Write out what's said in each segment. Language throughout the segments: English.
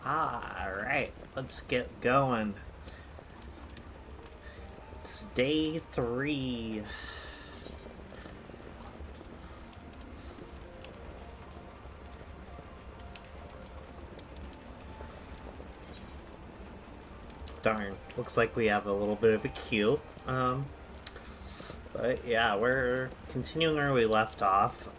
Alright, let's get going. It's day 3. Darn, looks like we have a little bit of a queue. But yeah, we're continuing where we left off.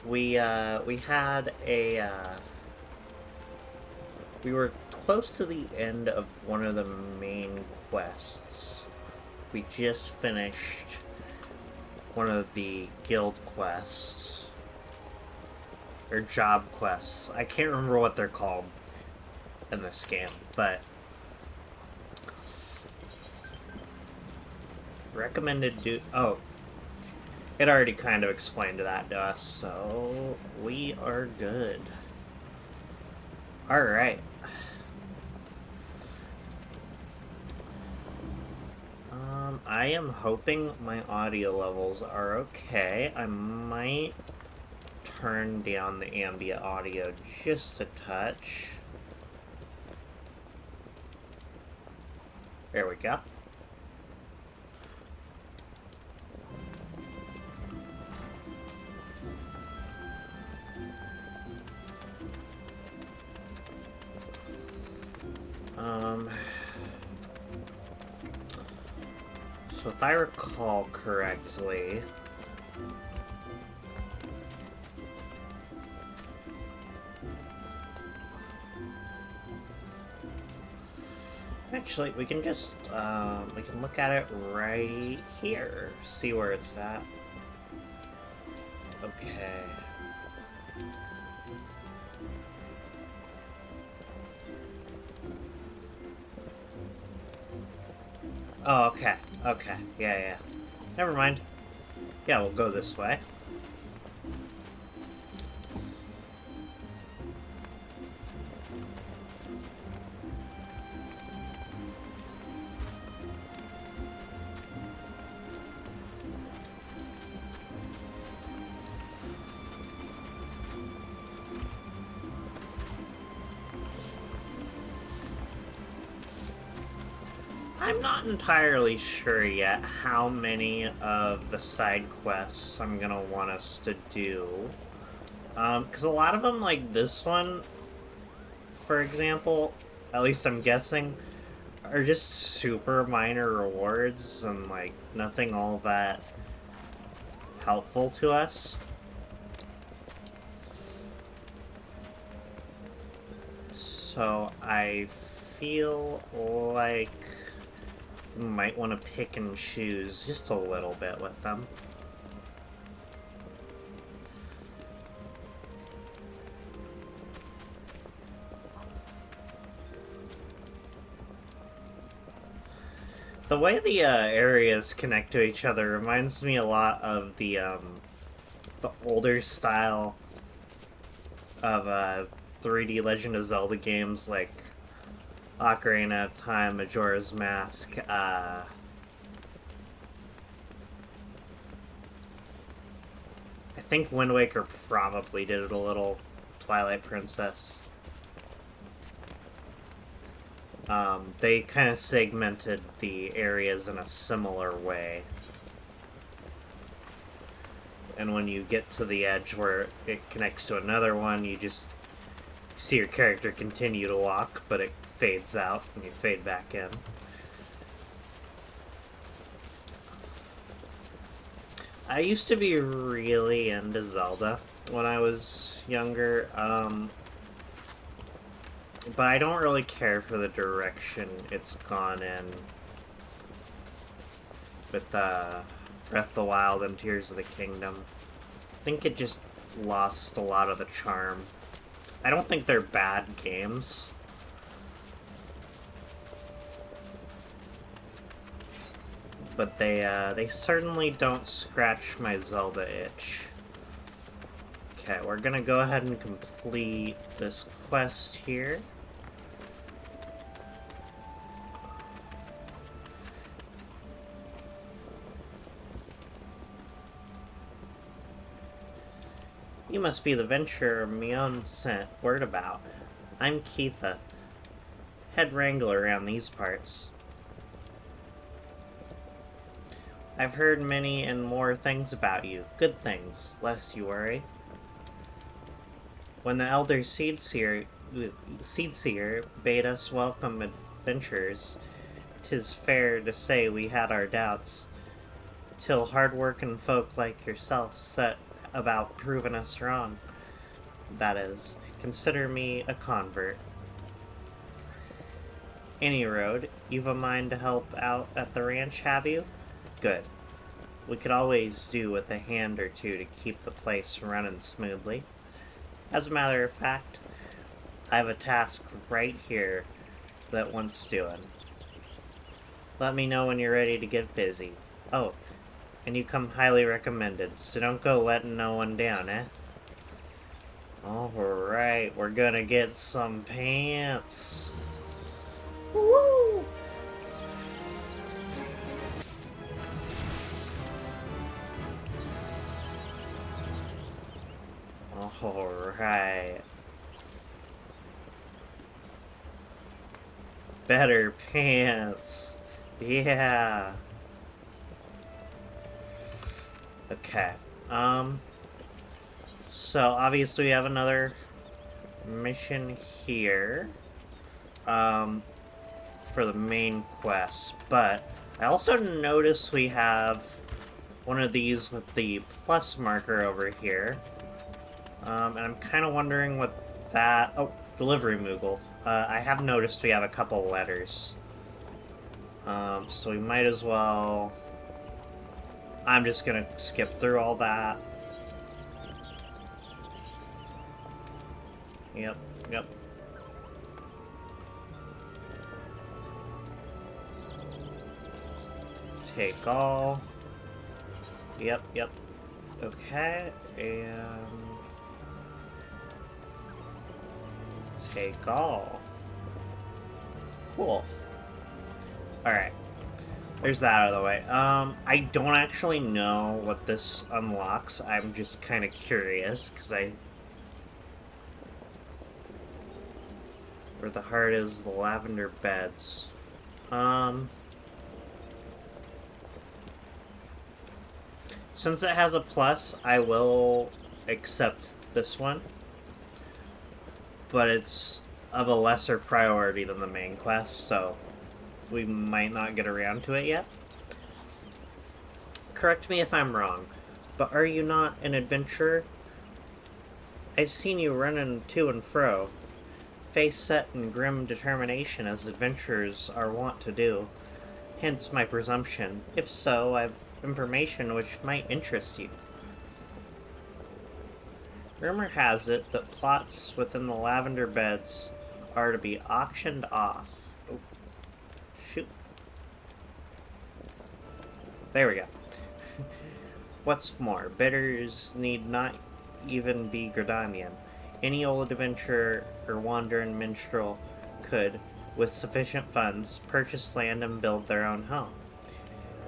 We had a we were close to the end of one of the main quests. We just finished one of the guild quests or job quests. I can't remember what they're called in this game, but recommended do. Oh, it already kind of explained that to us, so we are good. All right. I am hoping my audio levels are okay. I might turn down the ambient audio just a touch. There we go. So if I recall correctly, actually we can just we can look at it right here, see where it's at. Okay. Oh, okay. Okay. Yeah. Never mind. Yeah, we'll go this way. I'm not entirely sure yet how many of the side quests I'm gonna want us to do. Because a lot of them, like this one, for example, at least I'm guessing, are just super minor rewards and, like, nothing all that helpful to us. So I feel like might want to pick and choose just a little bit with them. The way the areas connect to each other reminds me a lot of the older style of 3D Legend of Zelda games like Ocarina of Time, Majora's Mask, I think Wind Waker probably did it a little, Twilight Princess. They kind of segmented the areas in a similar way. And when you get to the edge where it connects to another one, you just see your character continue to walk, but it fades out and you fade back in. I used to be really into Zelda when I was younger, but I don't really care for the direction it's gone in with Breath of the Wild and Tears of the Kingdom. I think it just lost a lot of the charm. I don't think they're bad games, but they certainly don't scratch my Zelda itch. Okay, we're gonna go ahead and complete this quest here. You must be the venturer Mion sent word about. I'm Keitha, head wrangler around these parts. I've heard many and more things about you. Good things, lest you worry. When the elder Seedseer bade us welcome adventurers, 'tis fair to say we had our doubts, till hard-working folk like yourself set about proving us wrong. That is, consider me a convert. Any road, you've a mind to help out at the ranch, have you? Good. We could always do with a hand or two to keep the place running smoothly. As a matter of fact, I have a task right here that wants doing. Let me know when you're ready to get busy. Oh, and you come highly recommended, so don't go letting no one down, eh? Alright, we're gonna get some pants. Woo! Alright. Better pants. Yeah. Okay. So obviously we have another mission here. For the main quest, but I also noticed we have one of these with the plus marker over here. And I'm kind of wondering what that... Oh, delivery Moogle. I have noticed we have a couple letters. So we might as well... I'm just gonna skip through all that. Yep. Take all. Yep. Okay, and... take all. Cool. Alright. There's that out of the way. I don't actually know what this unlocks. I'm just kind of curious, because where the heart is, the lavender beds. Since it has a plus, I will accept this one. But it's of a lesser priority than the main quest, so we might not get around to it yet. Correct me if I'm wrong, but are you not an adventurer? I've seen you running to and fro, face set in grim determination as adventurers are wont to do. Hence my presumption. If so, I've information which might interest you. Rumor has it that plots within the lavender beds are to be auctioned off. Oh, shoot. There we go. What's more, bidders need not even be Gridanian. Any old adventurer or wandering minstrel could, with sufficient funds, purchase land and build their own home.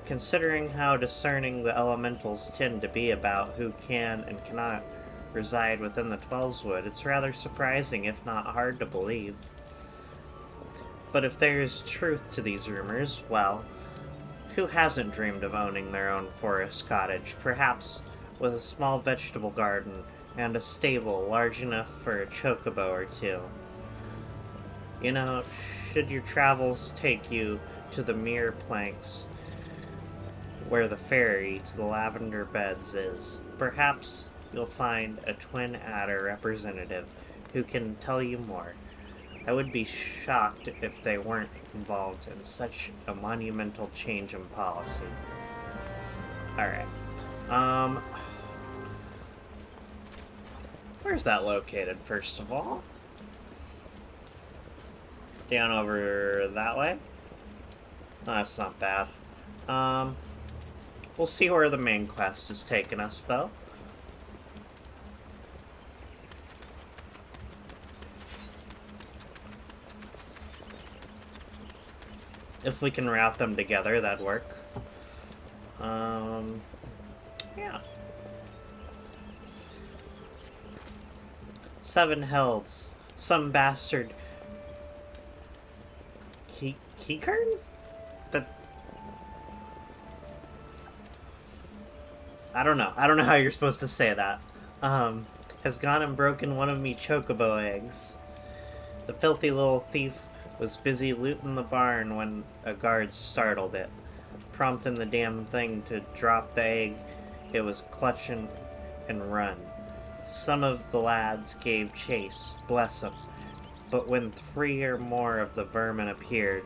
Considering how discerning the elementals tend to be about who can and cannot reside within the Twelveswood, it's rather surprising, if not hard to believe. But if there is truth to these rumors, well, who hasn't dreamed of owning their own forest cottage, perhaps with a small vegetable garden and a stable large enough for a chocobo or two? You know, should your travels take you to the Mere Planks, where the ferry to the lavender beds is, perhaps you'll find a twin adder representative who can tell you more. I would be shocked if they weren't involved in such a monumental change in policy. Alright. Where's that located, first of all? Down over that way? Oh, that's not bad. We'll see where the main quest is taking us, though. If we can route them together, that'd work. Yeah. 7 hells. Some bastard. Keycurn? That... I don't know. I don't know how you're supposed to say that. Has gone and broken one of me chocobo eggs. The filthy little thief was busy looting the barn when a guard startled it. Prompting the damn thing to drop the egg, it was clutching and run. Some of the lads gave chase, bless 'em. But when 3 or more of the vermin appeared,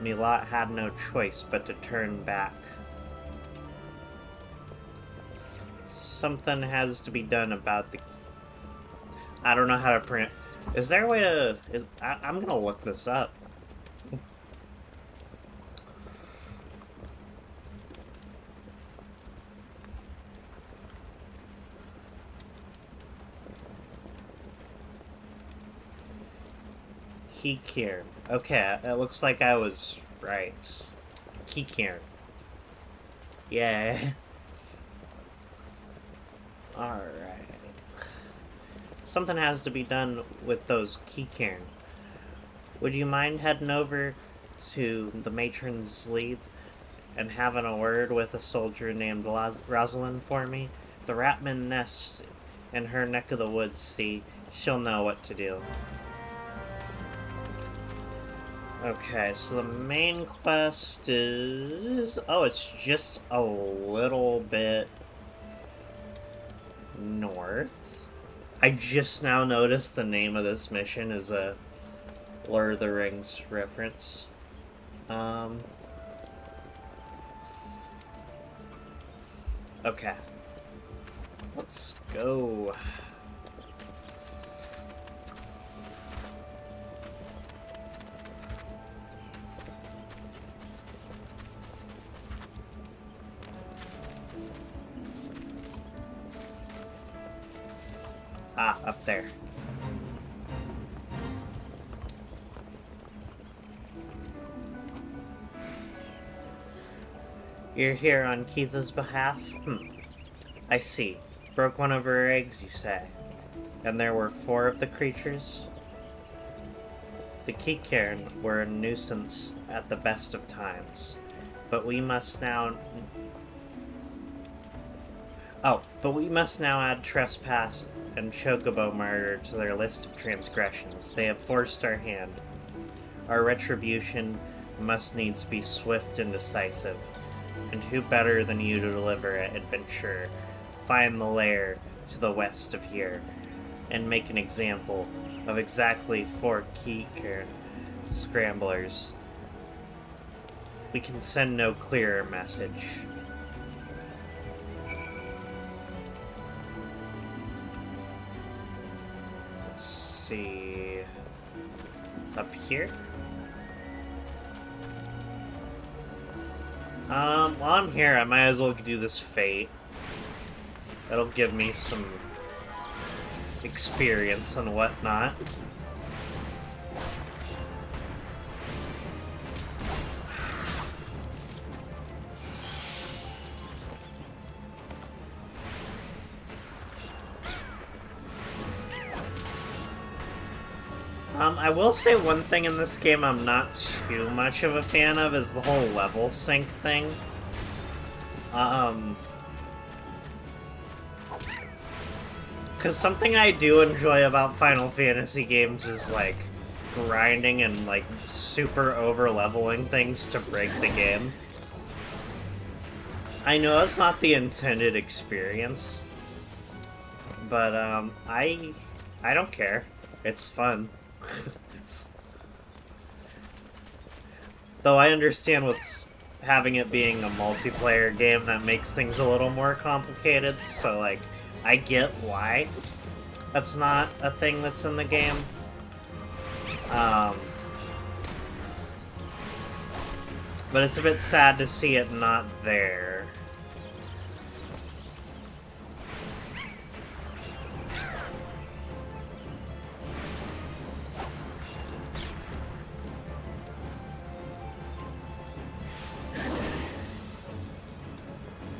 me lot had no choice but to turn back. Something has to be done about the... I don't know how to print. Is there a way to... I'm gonna look this up. Keycairn. Okay, it looks like I was right. Keycairn. Yeah. Alright. Something has to be done with those keycairn. Would you mind heading over to the matron's lead and having a word with a soldier named Rosalind for me? The Ratman nests in her neck of the woods, see? She'll know what to do. Okay, so the main quest is... Oh, it's just a little bit north. I just now noticed the name of this mission is a Lord of the Rings reference. Okay. Let's go. Ah, up there. You're here on Keitha's behalf? I see. Broke one of her eggs, you say? And there were 4 of the creatures? The Keycairn were a nuisance at the best of times. But we must now add trespass and chocobo murder to their list of transgressions. They have forced our hand. Our retribution must needs be swift and decisive. And who better than you to deliver it, adventurer? Find the lair to the west of here, and make an example of exactly 4 Keycairn scramblers. We can send no clearer message. See, up here? While I'm here, I might as well do this fate. That'll give me some experience and whatnot. I will say one thing in this game I'm not too much of a fan of is the whole level sync thing. Because something I do enjoy about Final Fantasy games is, like, grinding and, like, super over-leveling things to break the game. I know that's not the intended experience, but, I don't care. It's fun. Though I understand what's having it being a multiplayer game that makes things a little more complicated, so like I get why that's not a thing that's in the game. But it's a bit sad to see it not there.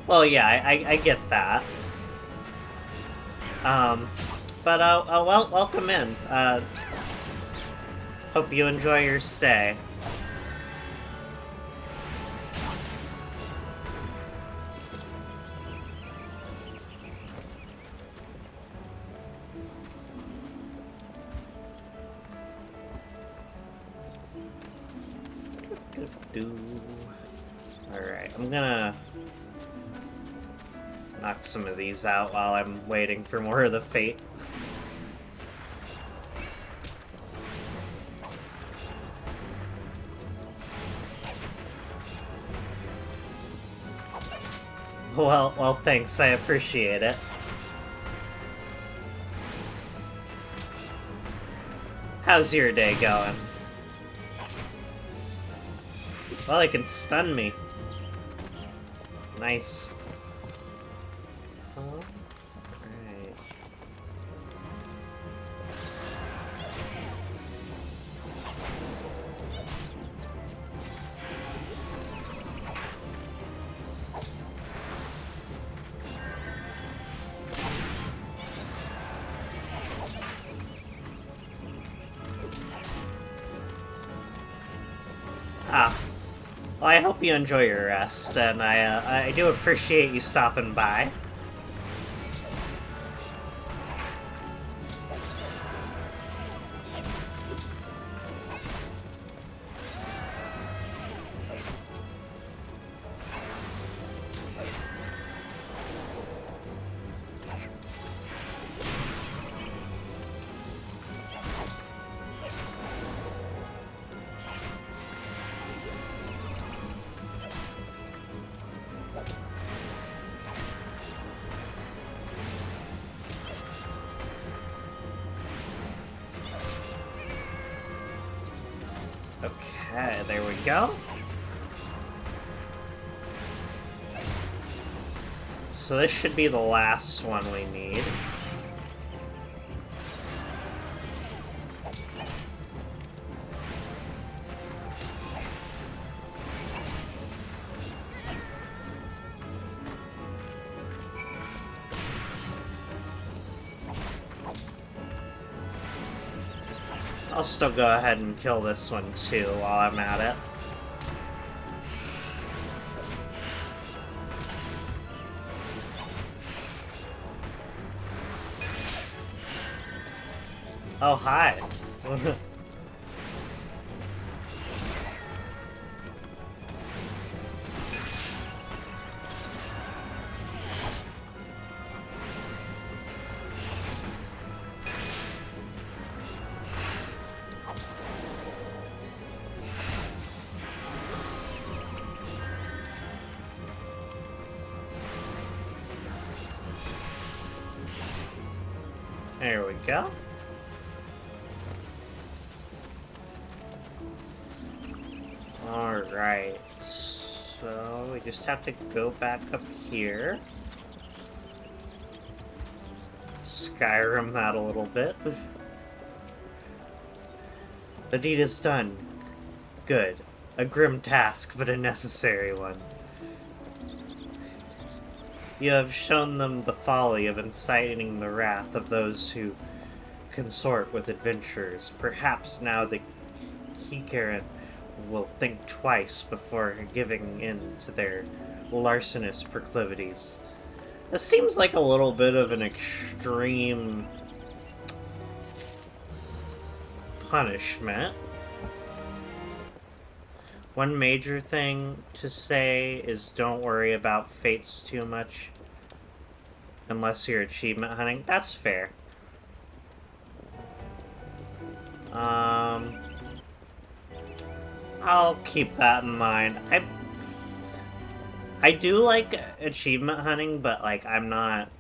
Well, yeah, I get that. But, welcome in. Hope you enjoy your stay. Alright, I'm gonna knock some of these out while I'm waiting for more of the fate. Well, thanks, I appreciate it. How's your day going? Well, they can stun me. Nice. Alright. Well, I hope you enjoy your rest, and I do appreciate you stopping by. Okay, there we go. So this should be the last one we need. I'll still go ahead and kill this one too while I'm at it. Oh, hi. There we go. Alright, so we just have to go back up here. Skyrim that a little bit. The deed is done. Good. A grim task, but a necessary one. You have shown them the folly of inciting the wrath of those who consort with adventurers. Perhaps now the Kikaran will think twice before giving in to their larcenous proclivities. This seems like a little bit of an extreme punishment. One major thing to say is don't worry about fates too much unless you're achievement hunting. That's fair. I'll keep that in mind. I do like achievement hunting, but like I'm not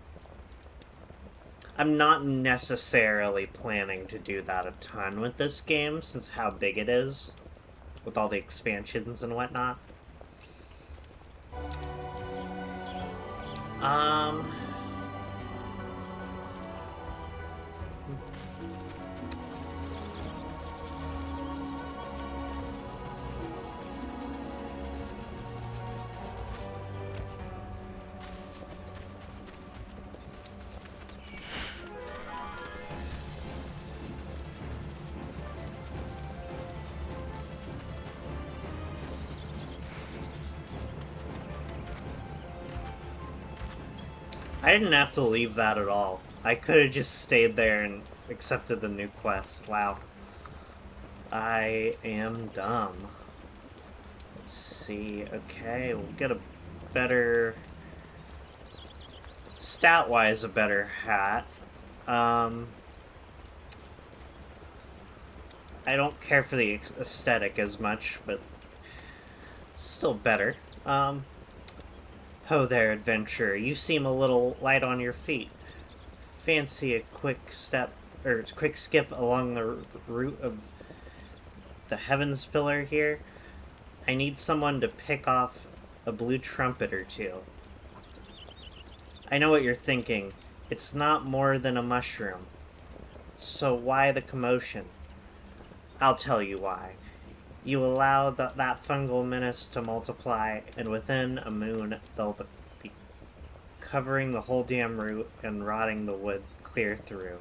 necessarily planning to do that a ton with this game since how big it is with all the expansions and whatnot. I didn't have to leave that at all. I could have just stayed there and accepted the new quest. Wow. I am dumb. Let's see. Okay, we'll get a better... Stat-wise, a better hat. I don't care for the aesthetic as much, but still better. Ho there, adventurer. You seem a little light on your feet. Fancy a quick step, or quick skip along the route of the Heavens Pillar here? I need someone to pick off a blue trumpet or two. I know what you're thinking. It's not more than a mushroom. So why the commotion? I'll tell you why. You allow that fungal menace to multiply, and within a moon they'll be covering the whole damn route and rotting the wood clear through.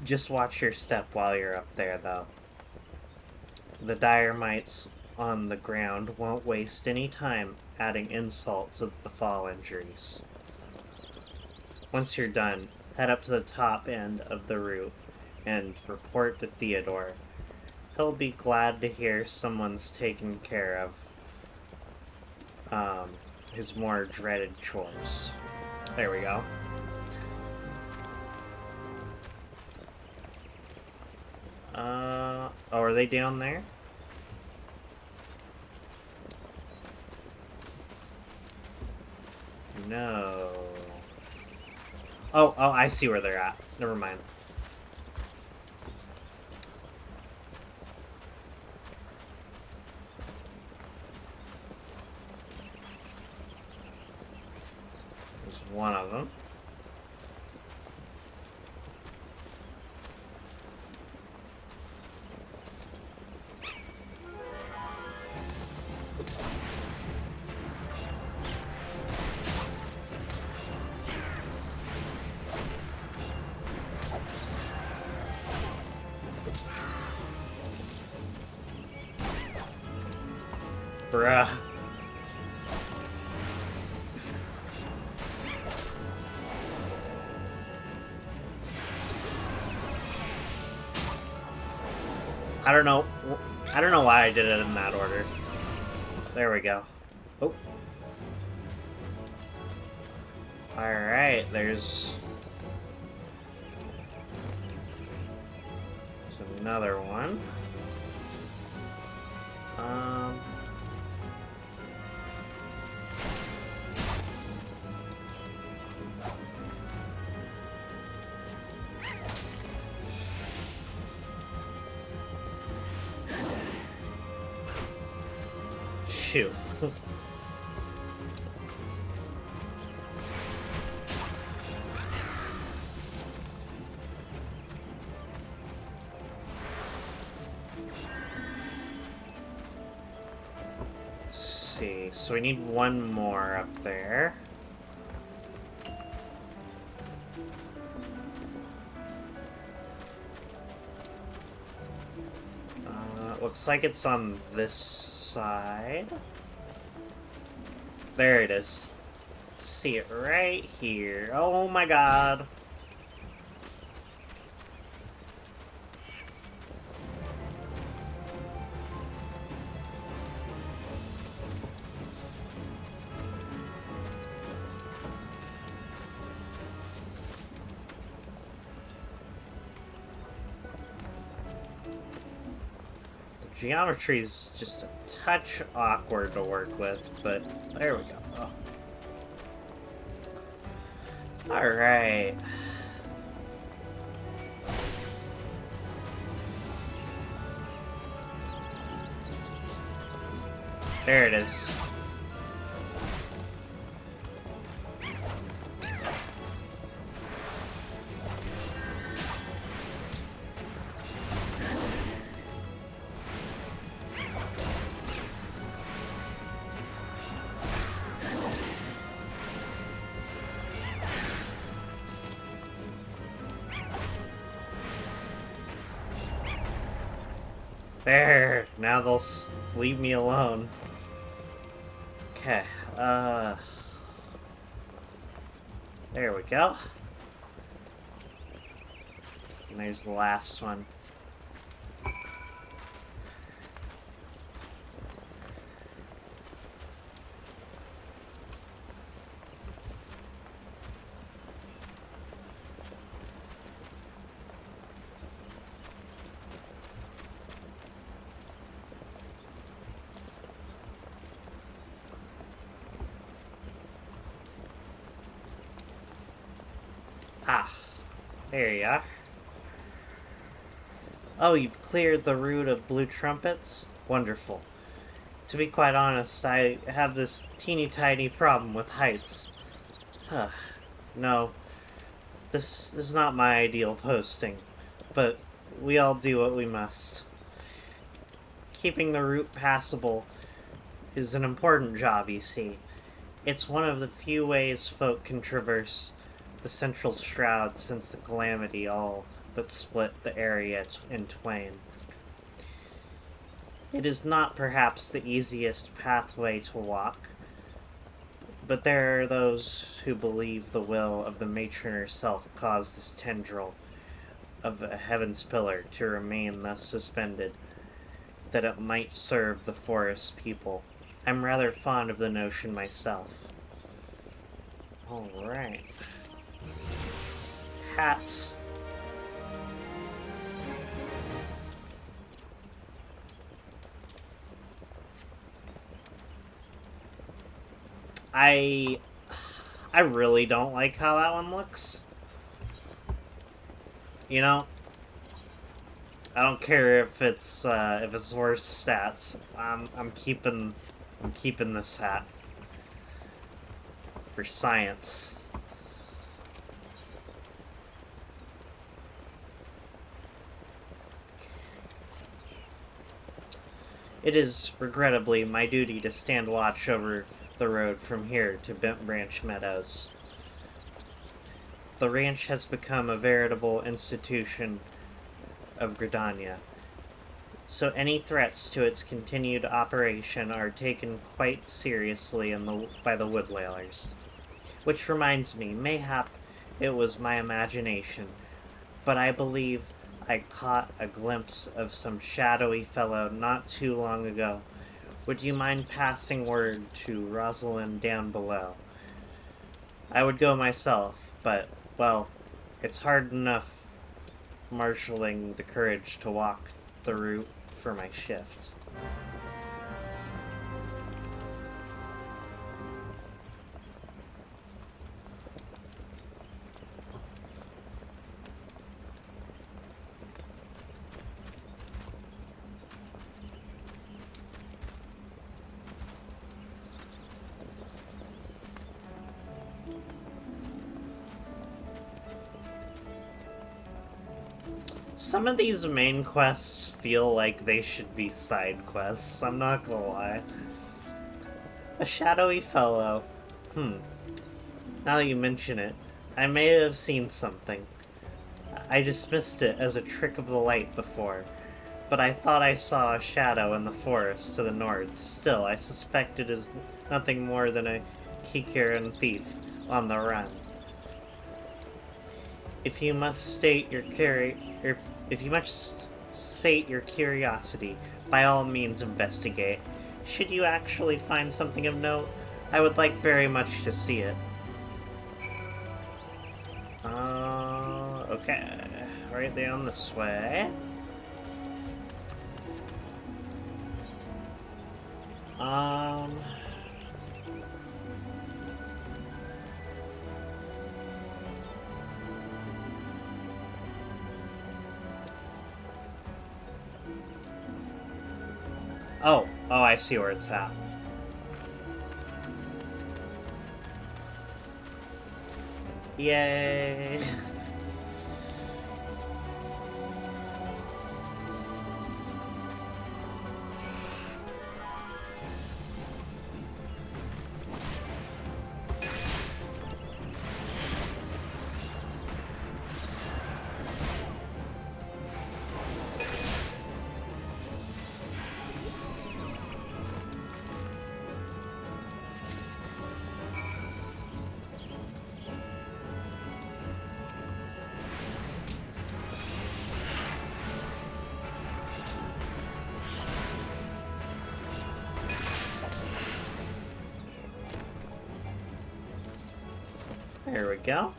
Just watch your step while you're up there, though. The dire mites on the ground won't waste any time adding insult to the fall injuries. Once you're done, head up to the top end of the route and report to Theodore. He'll be glad to hear someone's taken care of his more dreaded chores. There we go. Oh, are they down there? No. Oh, I see where they're at. Never mind. There's one of them. Bruh. I don't know why I did it in that order. There we go. Oh. Alright, there's another one. Shoot. Let's see. So we need one more up there. Looks like it's on this side. There it is. See it right here. Oh my god. Geometry's just a touch awkward to work with, but there we go. Oh. Alright. There it is. There! Now they'll leave me alone. Okay, There we go. And there's the last one. Ah, there you are. Oh, you've cleared the route of blue trumpets? Wonderful. To be quite honest, I have this teeny tiny problem with heights. Huh. No, this is not my ideal posting, but we all do what we must. Keeping the route passable is an important job, you see. It's one of the few ways folk can traverse the central shroud since the calamity all but split the area in twain. It is not perhaps the easiest pathway to walk, but there are those who believe the will of the matron herself caused this tendril of a heaven's pillar to remain thus suspended, that it might serve the forest people. I'm rather fond of the notion myself. Alright. Hat. I really don't like how that one looks. You know, I don't care if it's worse stats. I'm keeping this hat for science. It is regrettably my duty to stand watch over the road from here to Bent Branch Meadows. The ranch has become a veritable institution of Gridania, so any threats to its continued operation are taken quite seriously by the woodwalers. Which reminds me, mayhap it was my imagination, but I believe I caught a glimpse of some shadowy fellow not too long ago. Would you mind passing word to Rosalind down below? I would go myself, but, well, it's hard enough marshalling the courage to walk the route for my shift. Some of these main quests feel like they should be side quests, I'm not gonna lie. A shadowy fellow. Now that you mention it, I may have seen something. I dismissed it as a trick of the light before, but I thought I saw a shadow in the forest to the north. Still, I suspect it is nothing more than a Kikiran thief on the run. If you must state your curiosity, by all means investigate. Should you actually find something of note, I would like very much to see it. Okay. Right down this way. Oh, I see where it's at. Yay! There we go.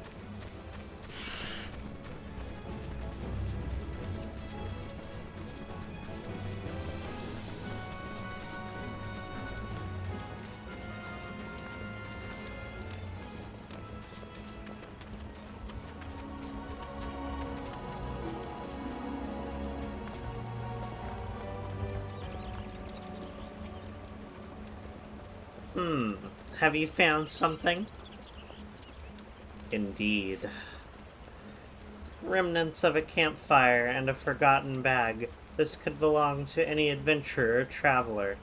Have you found something? Indeed. Remnants of a campfire and a forgotten bag. This could belong to any adventurer or traveler.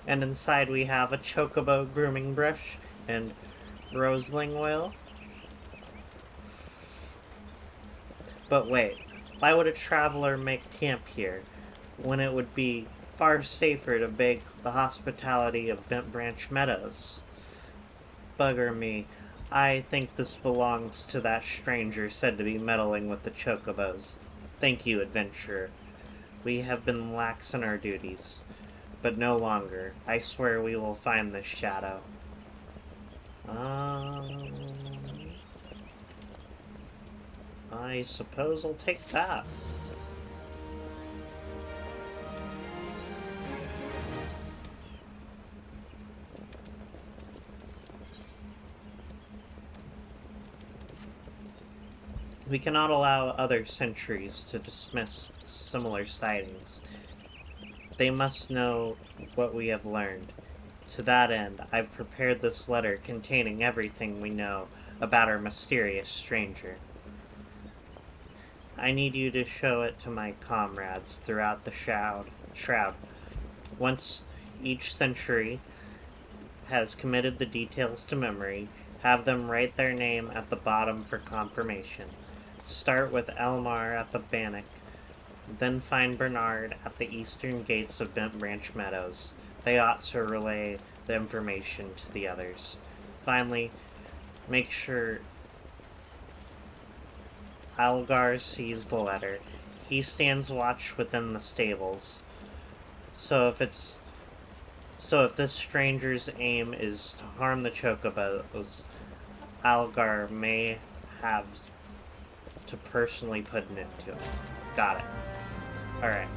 And inside we have a chocobo grooming brush and roseling oil. But wait, why would a traveler make camp here when it would be far safer to beg the hospitality of Bent Branch Meadows? Bugger me. I think this belongs to that stranger said to be meddling with the chocobos. Thank you, adventurer. We have been lax in our duties, but no longer. I swear we will find this shadow. I suppose I'll take that. We cannot allow other sentries to dismiss similar sightings. They must know what we have learned. To that end, I've prepared this letter containing everything we know about our mysterious stranger. I need you to show it to my comrades throughout the shroud. Once each sentry has committed the details to memory, have them write their name at the bottom for confirmation. Start with Elmar at the Bannock, then find Bernard at the eastern gates of Bent Branch Meadows. They ought to relay the information to the others. Finally, make sure Algar sees the letter. He stands watch within the stables. So if this stranger's aim is to harm the chocobos, Algar may have to personally put an end to him. Got it. Alright.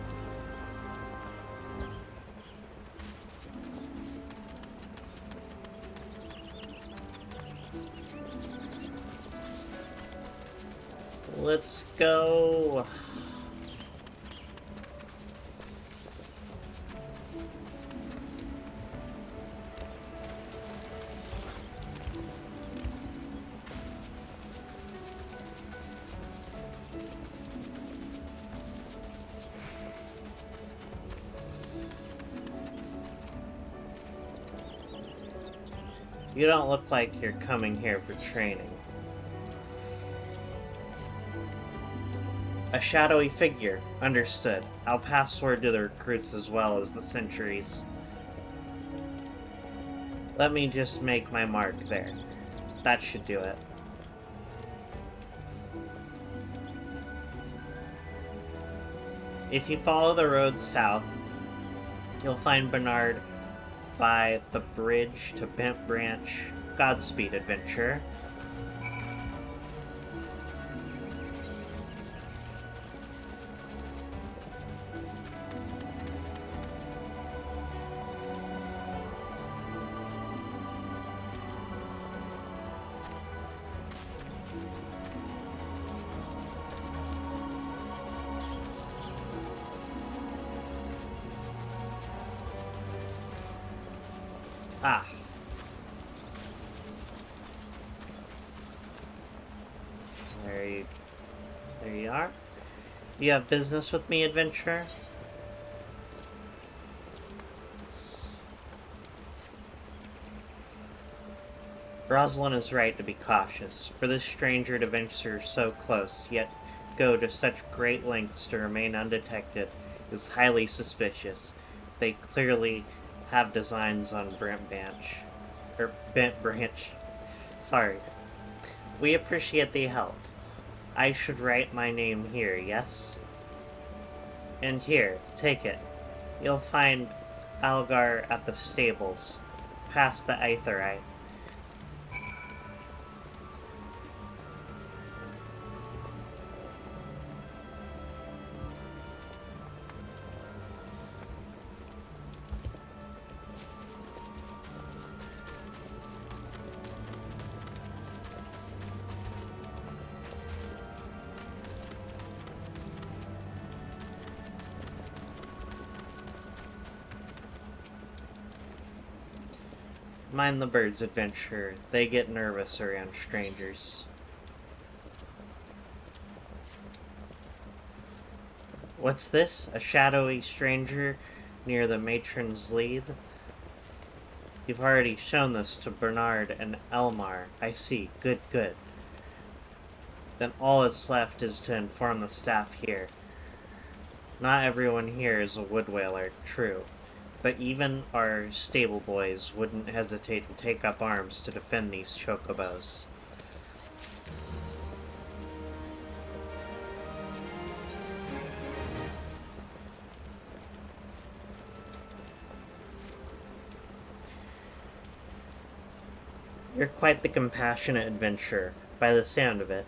Let's go. You don't look like you're coming here for training. A shadowy figure. Understood. I'll pass word to the recruits as well as the sentries. Let me just make my mark there. That should do it. If you follow the road south, you'll find Bernard by the bridge to Bent Branch. Godspeed, adventurer. Ah. There you are. You have business with me, adventurer? Rosalind is right to be cautious. For this stranger to venture so close, yet go to such great lengths to remain undetected, is highly suspicious. They clearly have designs on Bent Branch. Sorry. We appreciate the help. I should write my name here, yes? And here, take it. You'll find Algar at the stables, past the Aetheryte. Mind the birds, adventurer. They get nervous around strangers. What's this? A shadowy stranger near the matron's lead? You've already shown this to Bernard and Elmar. I see. Good, good. Then all that's left is to inform the staff here. Not everyone here is a wood whaler, true. But even our stable boys wouldn't hesitate to take up arms to defend these chocobos. You're quite the compassionate adventurer, by the sound of it.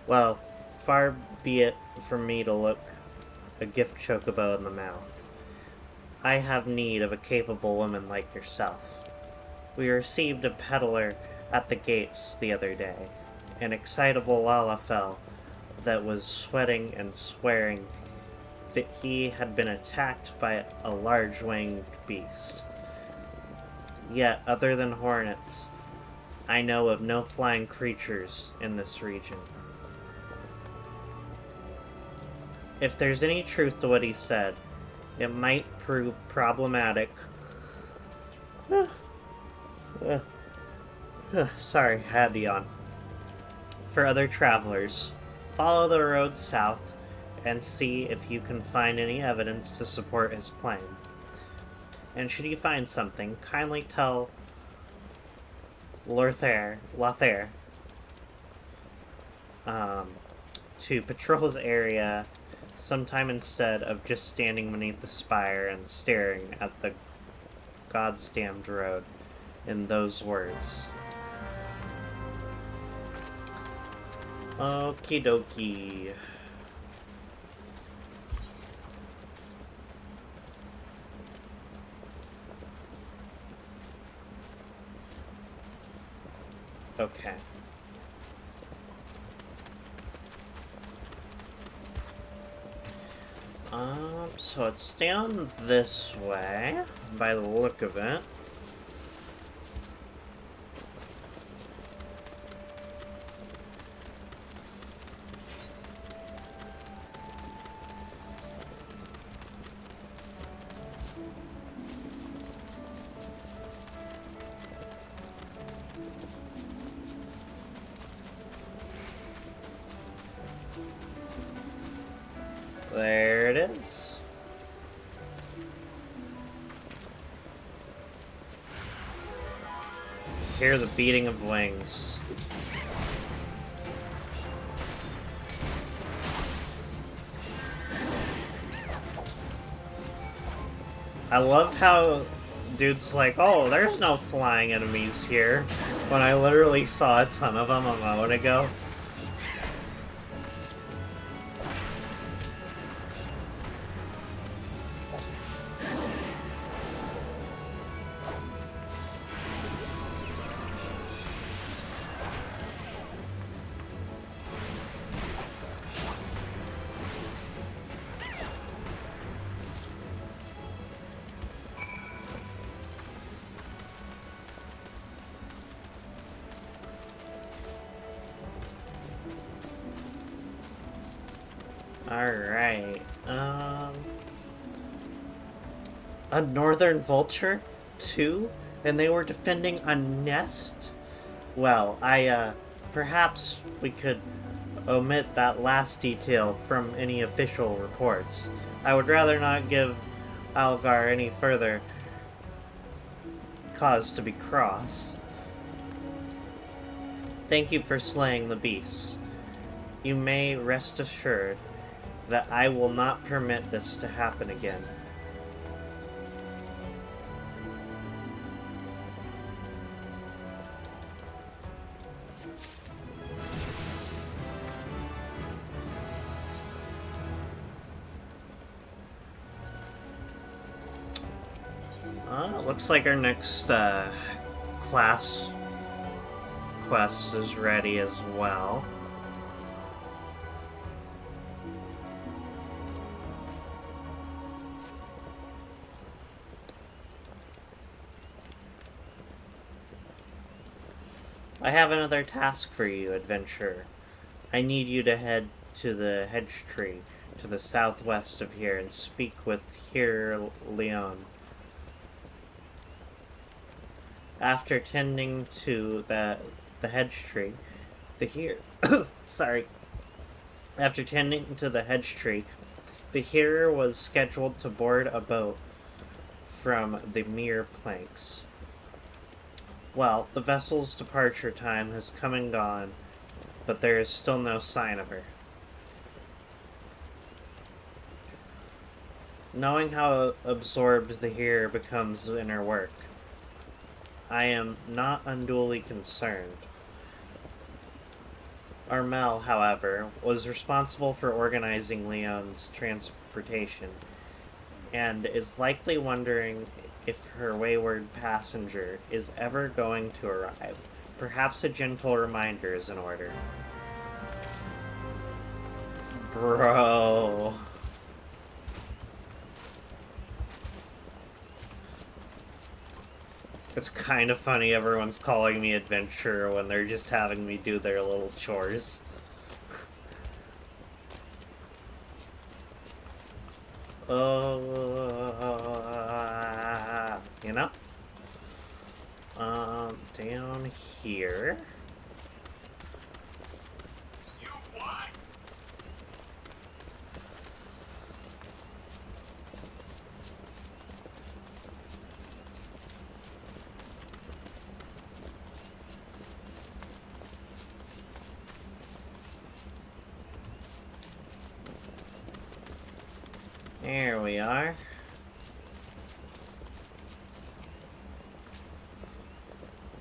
Well, far be it from me to look a gift chocobo in the mouth. I have need of a capable woman like yourself. We received a peddler at the gates the other day, an excitable Lalafell that was sweating and swearing that he had been attacked by a large winged beast. Yet, other than hornets, I know of no flying creatures in this region. If there's any truth to what he said, it might prove problematic. Sorry, I had to yawn. For other travelers, follow the road south and see if you can find any evidence to support his claim. And should you find something, kindly tell Lothair, to patrol his area sometime instead of just standing beneath the spire and staring at the goddamned road in those words. Okie dokie. Okay. So it's down this way, by the look of it. There it is. Hear the beating of wings. I love how dude's like, oh, there's no flying enemies here, when I literally saw a ton of them a moment ago. Alright, a northern vulture, too? And they were defending a nest? Well, perhaps we could omit that last detail from any official reports. I would rather not give Algar any further cause to be cross. Thank you for slaying the beasts. You may rest assured that I will not permit this to happen again. Looks like our next class quest is ready as well. I have another task for you, adventurer. I need you to head to the hedge tree to the southwest of here and speak with Here Leon. After tending to the hedge tree, the here sorry. After tending to the hedge tree, the hero was scheduled to board a boat from the mere planks. Well, the vessel's departure time has come and gone, but there is still no sign of her. Knowing how absorbed the hero becomes in her work, I am not unduly concerned. Armel, however, was responsible for organizing Leon's transportation, and is likely wondering if her wayward passenger is ever going to arrive. Perhaps a gentle reminder is in order. Bro. It's kind of funny everyone's calling me adventurer when they're just having me do their little chores. You know? Down here. You what? There we are.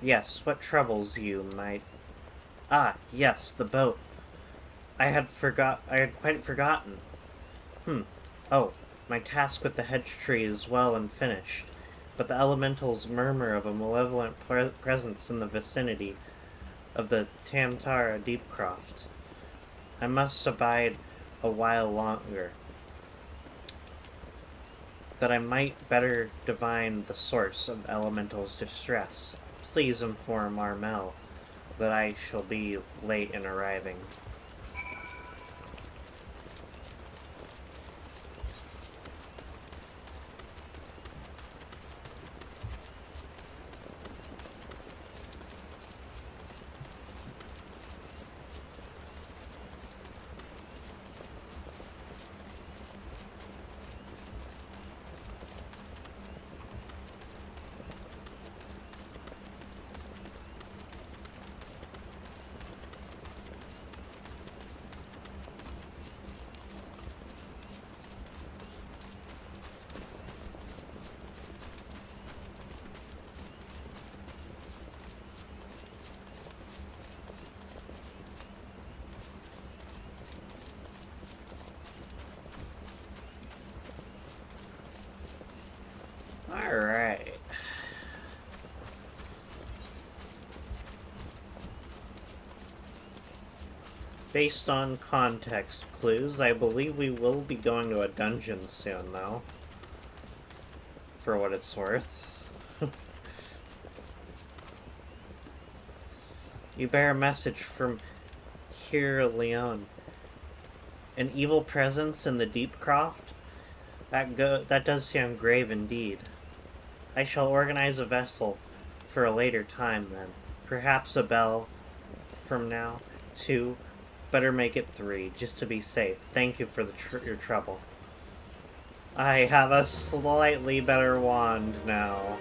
Yes, what troubles you, might... Ah, yes, the boat. I had quite forgotten. Oh, my task with the hedge tree is well and finished, but the elementals murmur of a malevolent presence in the vicinity of the Tamtara Deepcroft. I must abide a while longer, that I might better divine the source of elemental's distress. Please inform Armel that I shall be late in arriving. Alright. Based on context clues, I believe we will be going to a dungeon soon, though. For what it's worth. You bear a message from Here Leon. An evil presence in the Deepcroft? That does sound grave indeed. I shall organize a vessel for a later time, then. Perhaps a bell from now. 2. Better make it 3, just to be safe. Thank you for your trouble. I have a slightly better wand now.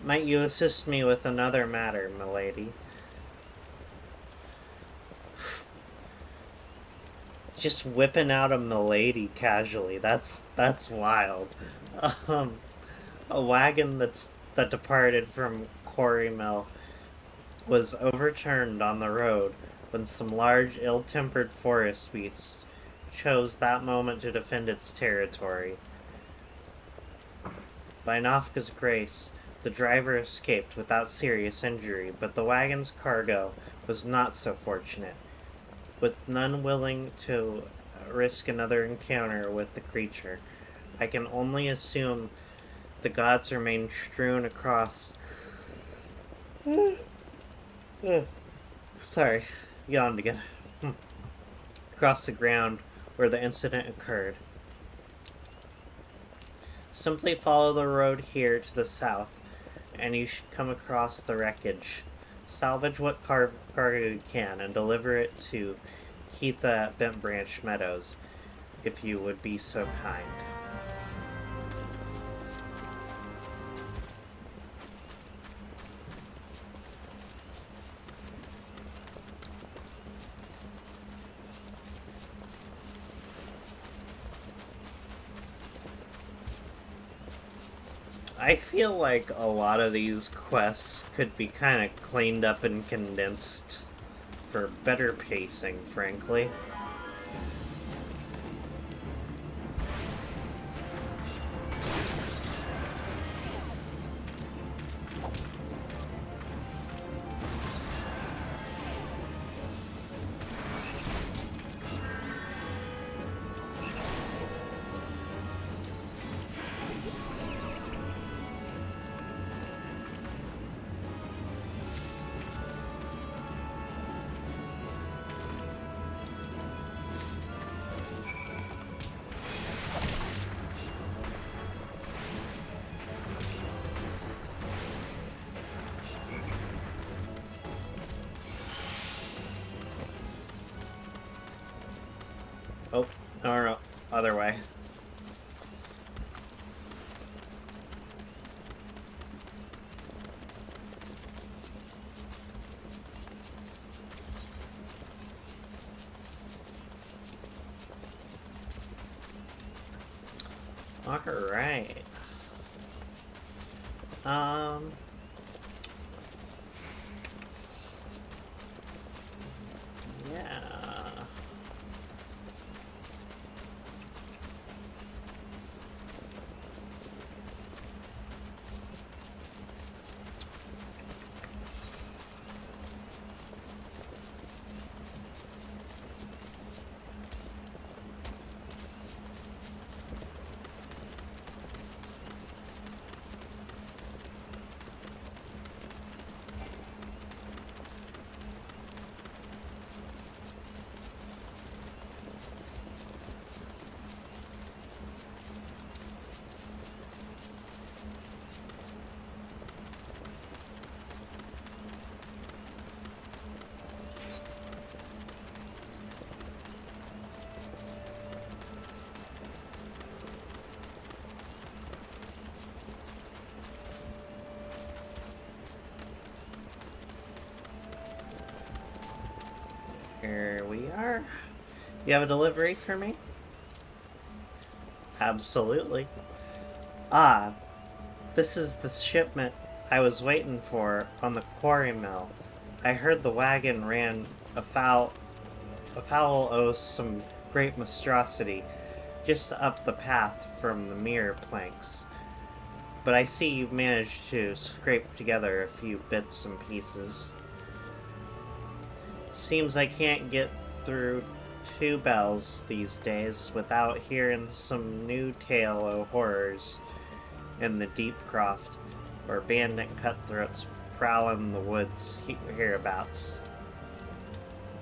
Might you assist me with another matter, milady? Just whipping out a milady casually. That's wild. A wagon that departed from Quarry Mill was overturned on the road when some large, ill-tempered forest beasts chose that moment to defend its territory. By Nafka's grace, the driver escaped without serious injury, but the wagon's cargo was not so fortunate. With none willing to risk another encounter with the creature, I can only assume the gods remain strewn across. Sorry, yawned again. Across the ground where the incident occurred. Simply follow the road here to the south, and you should come across the wreckage. Salvage what cargo you can and deliver it to Keitha at Bent Branch Meadows, if you would be so kind. I feel like a lot of these quests could be kind of cleaned up and condensed for better pacing, frankly. Oh, no, other way. Alright. Yeah. Here we are. You have a delivery for me? Absolutely. Ah, this is the shipment I was waiting for on the quarry mill. I heard the wagon ran afoul of some great monstrosity just up the path from the mirror planks. But I see you've managed to scrape together a few bits and pieces. Seems I can't get through 2 bells these days without hearing some new tale o' horrors in the deep croft, or bandit cutthroats prowling the woods hereabouts.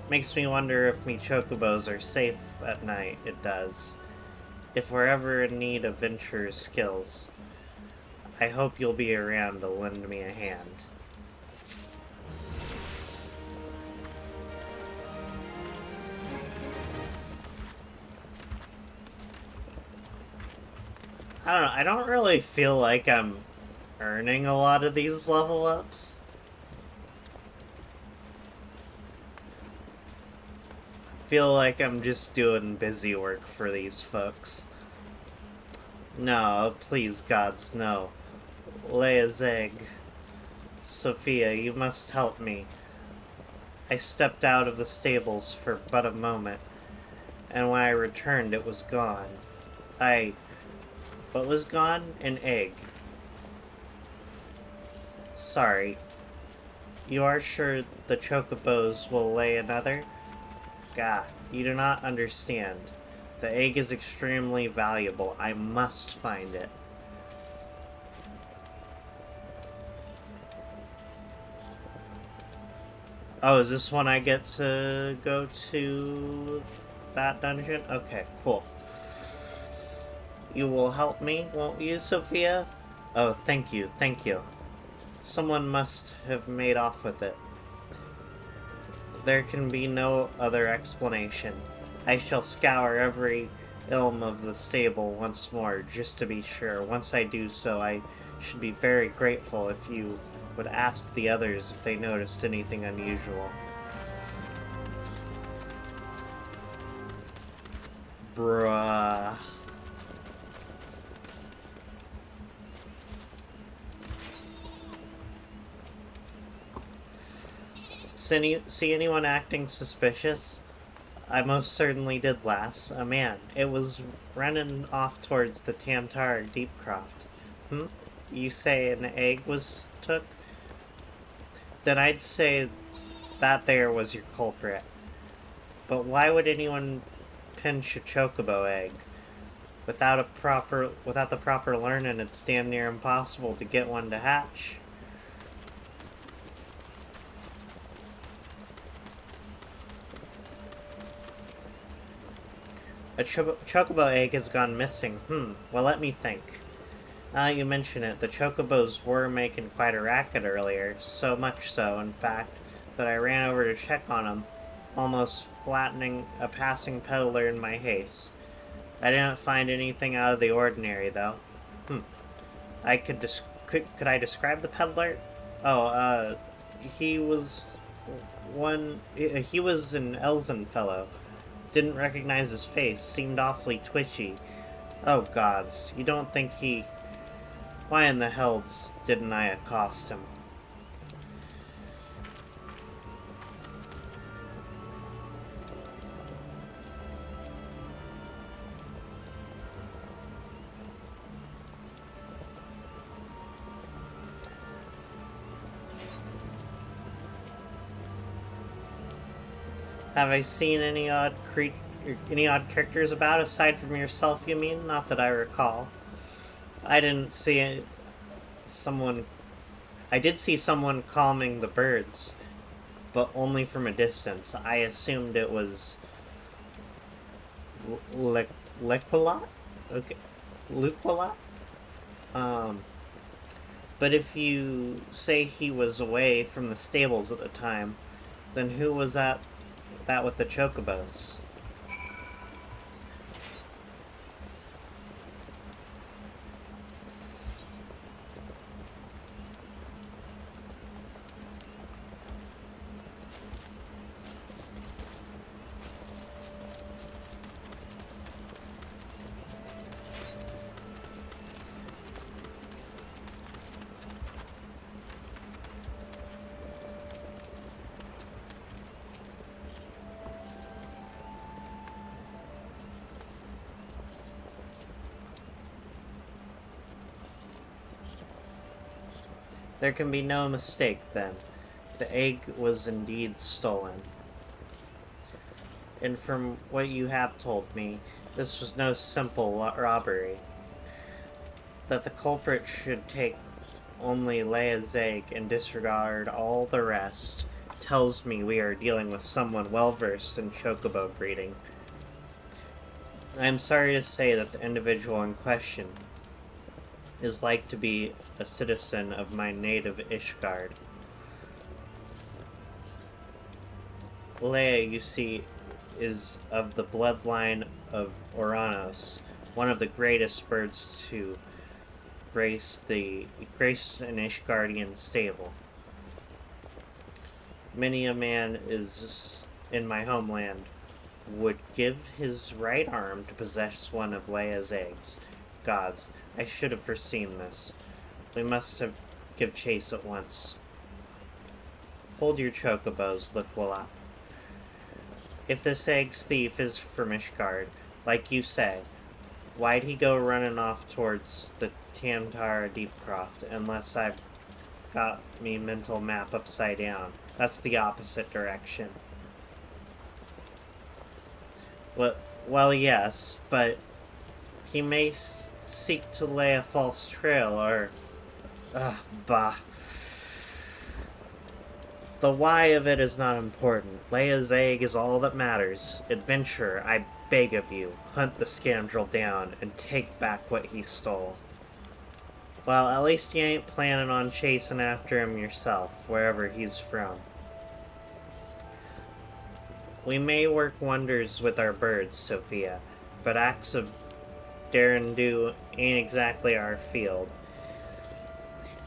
Makes me wonder if me chocobos are safe at night, it does. If we're ever in need of venturer's skills, I hope you'll be around to lend me a hand. I don't know, I don't really feel like I'm earning a lot of these level ups. Feel like I'm just doing busy work for these folks. No, please, gods, no. Lay a Zeg. Sophia, you must help me. I stepped out of the stables for but a moment, and when I returned it was gone. What was gone? An egg. Sorry. You are sure the chocobos will lay another? Gah, you do not understand. The egg is extremely valuable. I must find it. Oh, is this one I get to go to that dungeon? Okay, cool. You will help me, won't you, Sophia? Oh, thank you, thank you. Someone must have made off with it. There can be no other explanation. I shall scour every ilm of the stable once more, just to be sure. Once I do so, I should be very grateful if you would ask the others if they noticed anything unusual. Bruh. See anyone acting suspicious? I most certainly did, lass. A man. It was running off towards the Tamtar Deepcroft. You say an egg was took? Then I'd say that there was your culprit. But why would anyone pinch a chocobo egg? Without the proper learning, it's damn near impossible to get one to hatch. A chocobo egg has gone missing. Well, let me think. Now you mention it, the chocobos were making quite a racket earlier. So much so, in fact, that I ran over to check on them, almost flattening a passing peddler in my haste. I didn't find anything out of the ordinary, though. Could I describe the peddler? Oh, he was he was an Elzen fellow. Didn't recognize his face, seemed awfully twitchy. Oh gods, you don't think he... Why in the hell didn't I accost him? Have I seen any odd characters about, aside from yourself, you mean? Not that I recall. I didn't see someone... I did see someone calming the birds, but only from a distance. I assumed it was... Lequilot? Okay. Luquilot? But if you say he was away from the stables at the time, then who was that with the chocobos? There can be no mistake, then. The egg was indeed stolen. And from what you have told me, this was no simple robbery. That the culprit should take only Leia's egg and disregard all the rest tells me we are dealing with someone well-versed in chocobo breeding. I am sorry to say that the individual in question is like to be a citizen of my native Ishgard. Leia, you see, is of the bloodline of Oranos, one of the greatest birds to grace an Ishgardian stable. Many a man is in my homeland would give his right arm to possess one of Leia's eggs. Gods, I should have foreseen this. We must give chase at once. Hold your chocobos, Liquila. If this egg's thief is from Ishgard, like you say, why'd he go running off towards the Tamtar Deepcroft, unless I've got me mental map upside down. That's the opposite direction. Well, yes, but he may seek to lay a false trail, or... bah. The why of it is not important. Leia's egg is all that matters. Adventure, I beg of you, hunt the scoundrel down and take back what he stole. Well, at least you ain't planning on chasing after him yourself, wherever he's from. We may work wonders with our birds, Sophia, but acts of dare and do ain't exactly our field.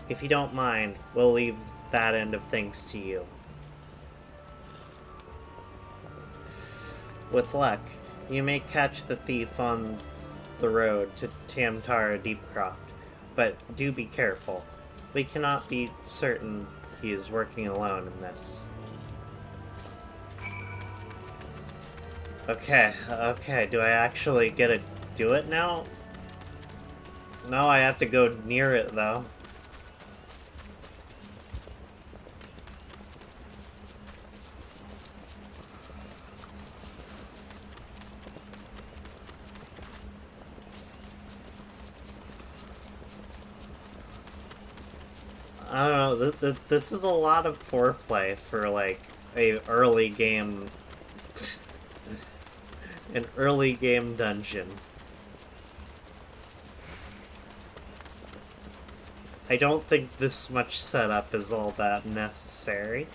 If you don't mind, we'll leave that end of things to you. With luck, you may catch the thief on the road to Tamtara Deepcroft, but do be careful. We cannot be certain he is working alone in this. Okay, do I actually get to do it now? No, I have to go near it, though. I don't know, this is a lot of foreplay for, like, a early game... an early game dungeon. I don't think this much setup is all that necessary.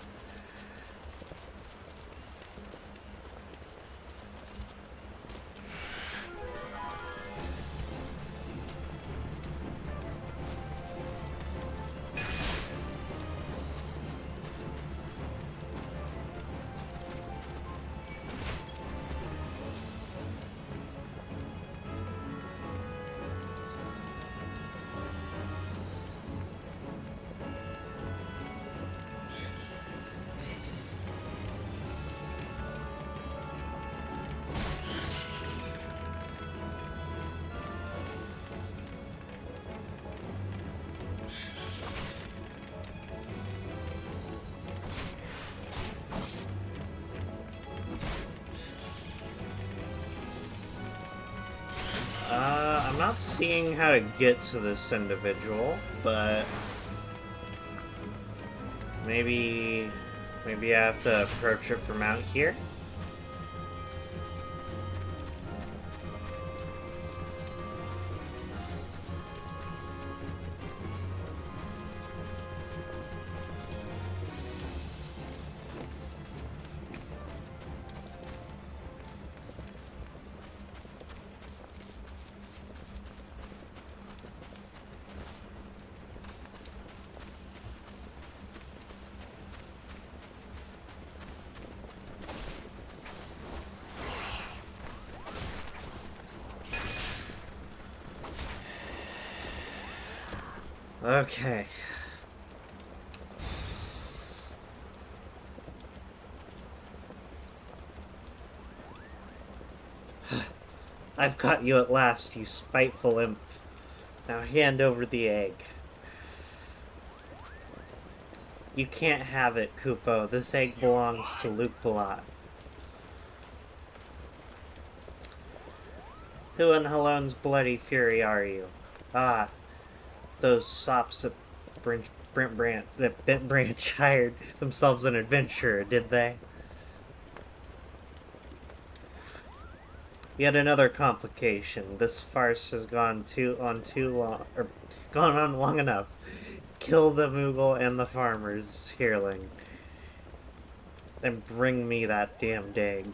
I'm not seeing how to get to this individual, but maybe I have to approach it from out here. Okay. I've caught you at last, you spiteful imp. Now hand over the egg. You can't have it, Kupo. This egg belongs to Luculot. Who in Halone's bloody fury are you? Ah, those sops at Brent Branch hired themselves an adventurer, did they? Yet another complication. This farce has gone on long enough. Kill the Moogle and the farmer's hearling. And bring me that damned egg.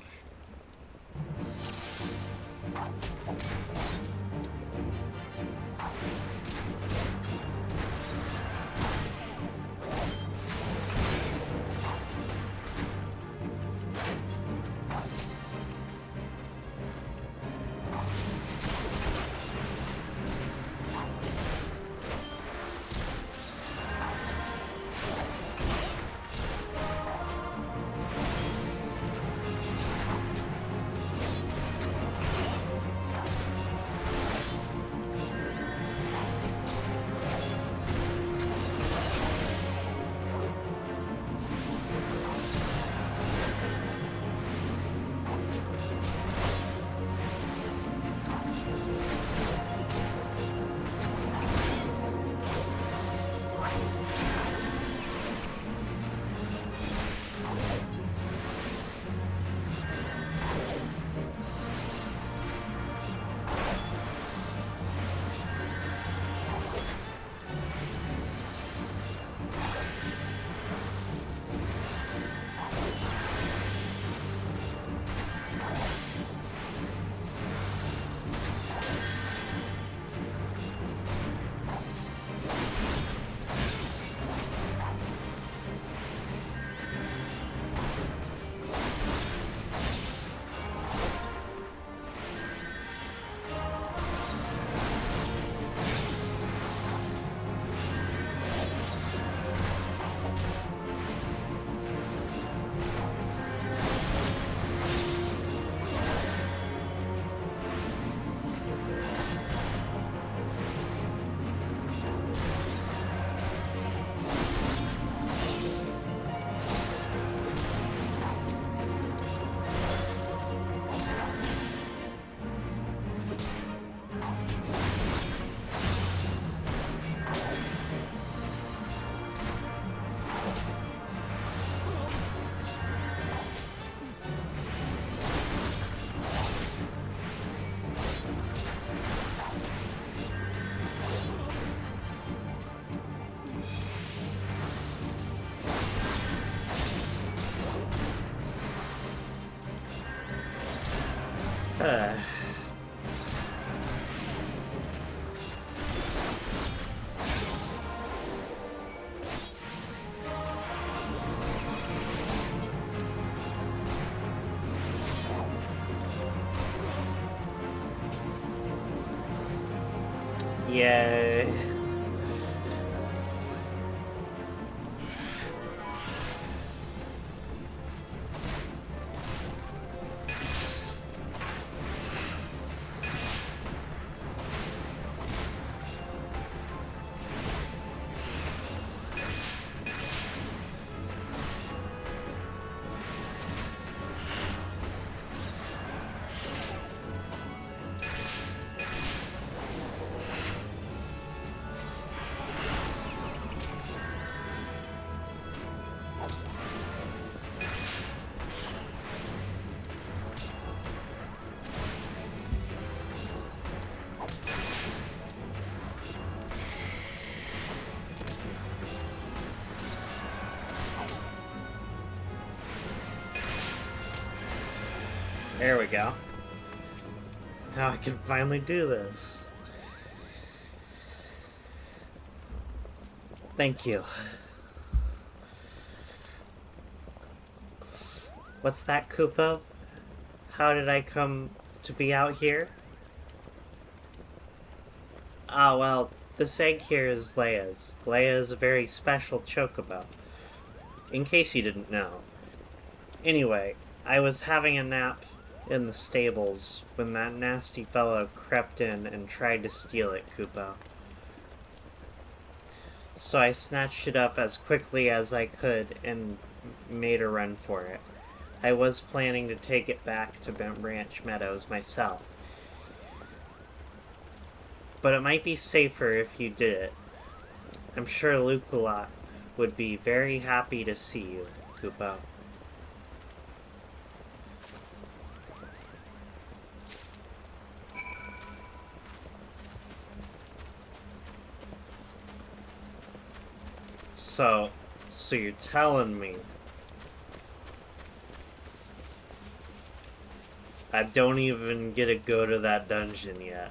Uh, Yay. There we go. Now I can finally do this. Thank you. What's that, Koopa? How did I come to be out here? Ah, well, this egg here is Leia's. Leia is a very special chocobo. In case you didn't know. Anyway, I was having a nap in the stables when that nasty fellow crept in and tried to steal it, Koopa. So I snatched it up as quickly as I could and made a run for it. I was planning to take it back to Bent Branch Meadows myself. But it might be safer if you did it. I'm sure Luculot would be very happy to see you, Koopa. So you're telling me I don't even get to go to that dungeon yet?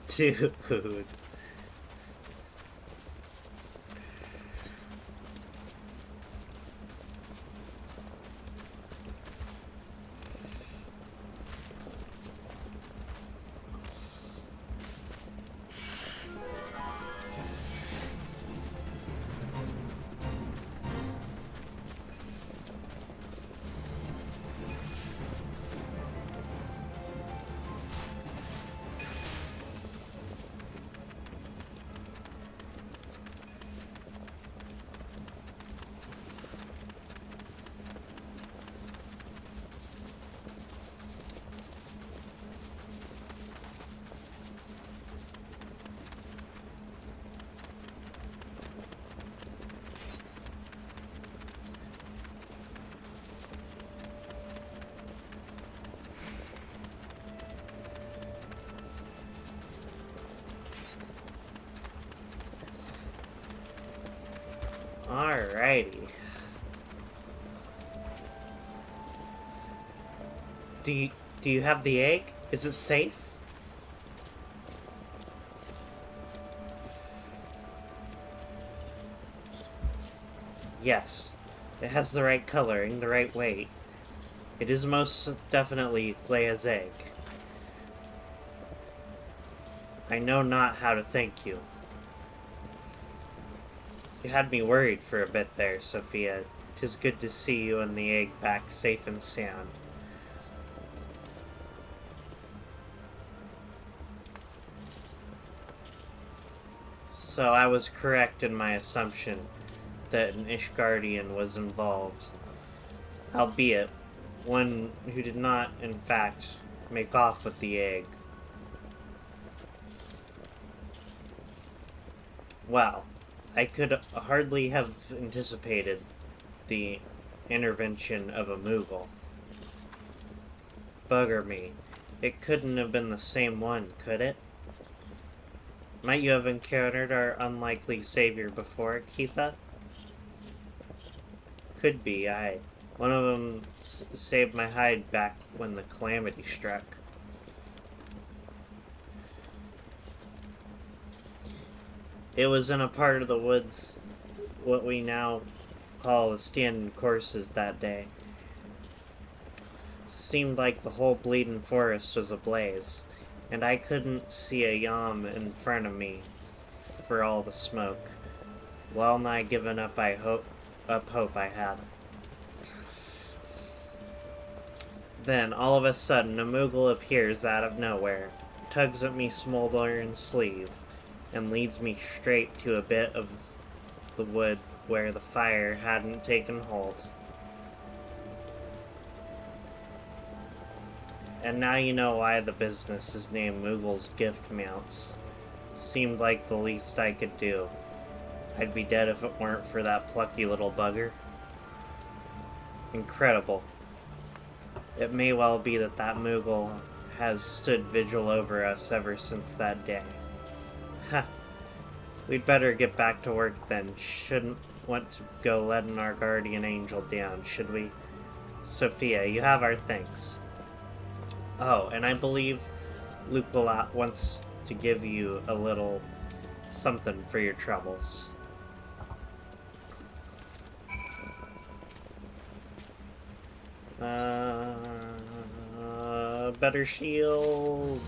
Dude. Alrighty. Do you have the egg? Is it safe? Yes. It has the right coloring, the right weight. It is most definitely Leia's egg. I know not how to thank you. You had me worried for a bit there, Sophia. 'Tis good to see you and the egg back safe and sound. So I was correct in my assumption that an Ishgardian was involved. Albeit, one who did not, in fact, make off with the egg. Well, I could hardly have anticipated the intervention of a Moogle. Bugger me. It couldn't have been the same one, could it? Might you have encountered our unlikely savior before, Keitha? Could be, aye. One of them saved my hide back when the calamity struck. It was in a part of the woods, what we now call the standing courses that day. Seemed like the whole bleeding forest was ablaze, and I couldn't see a yam in front of me for all the smoke. Well nigh given up hope I had. Then, all of a sudden, a Moogle appears out of nowhere, tugs at me smoldering sleeve, and leads me straight to a bit of the wood where the fire hadn't taken hold. And now you know why the business is named Moogle's Gift Mounts. Seemed like the least I could do. I'd be dead if it weren't for that plucky little bugger. Incredible. It may well be that Moogle has stood vigil over us ever since that day. Ha! We'd better get back to work then. Shouldn't want to go letting our guardian angel down, should we? Sophia, you have our thanks. Oh, and I believe Luke wants to give you a little something for your troubles. Better shield.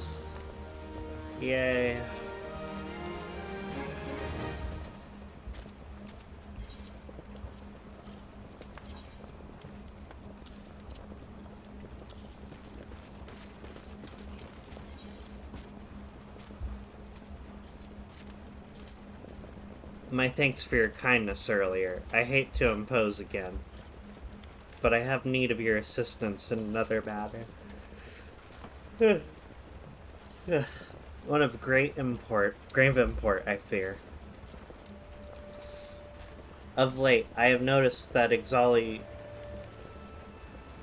Yay. My thanks for your kindness earlier. I hate to impose again, but I have need of your assistance in another matter. One of grave import, I fear. Of late, I have noticed that Ixali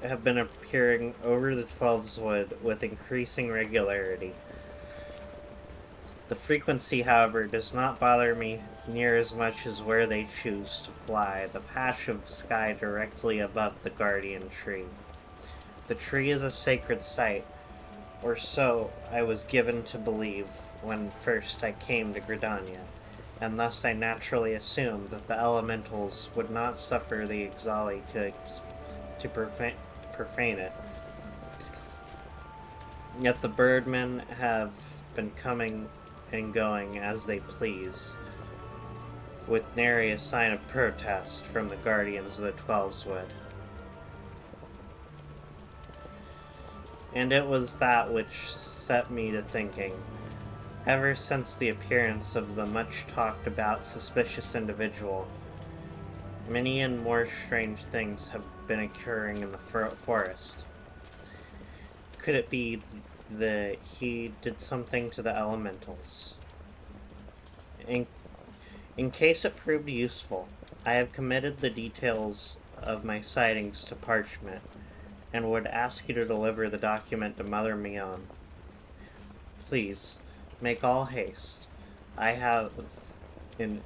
have been appearing over the Twelves Wood with increasing regularity. The frequency, however, does not bother me near as much as where they choose to fly, the patch of sky directly above the guardian tree. The tree is a sacred site, or so I was given to believe when first I came to Gridania, and thus I naturally assumed that the elementals would not suffer the Ixali to profane it. Yet the birdmen have been coming and going as they please, with nary a sign of protest from the guardians of the Twelveswood. And it was that which set me to thinking. Ever since the appearance of the much-talked-about suspicious individual, many and more strange things have been occurring in the forest. Could it be that he did something to the elementals? In case it proved useful, I have committed the details of my sightings to parchment, and would ask you to deliver the document to Mother Mion. Please, make all haste. I have an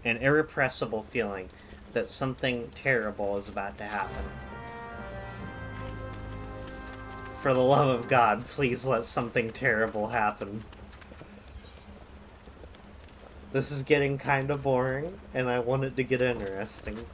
irrepressible feeling that something terrible is about to happen. For the love of God, please let something terrible happen. This is getting kinda boring, and I want it to get interesting.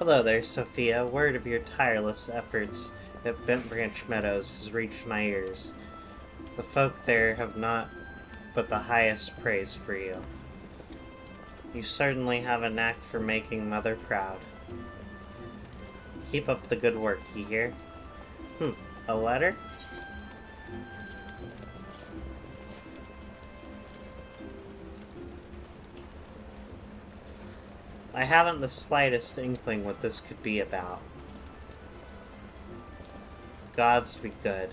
Hello there, Sophia. Word of your tireless efforts at Bent Branch Meadows has reached my ears. The folk there have not but the highest praise for you. You certainly have a knack for making Mother proud. Keep up the good work, you hear? A letter? I haven't the slightest inkling what this could be about. Gods be good.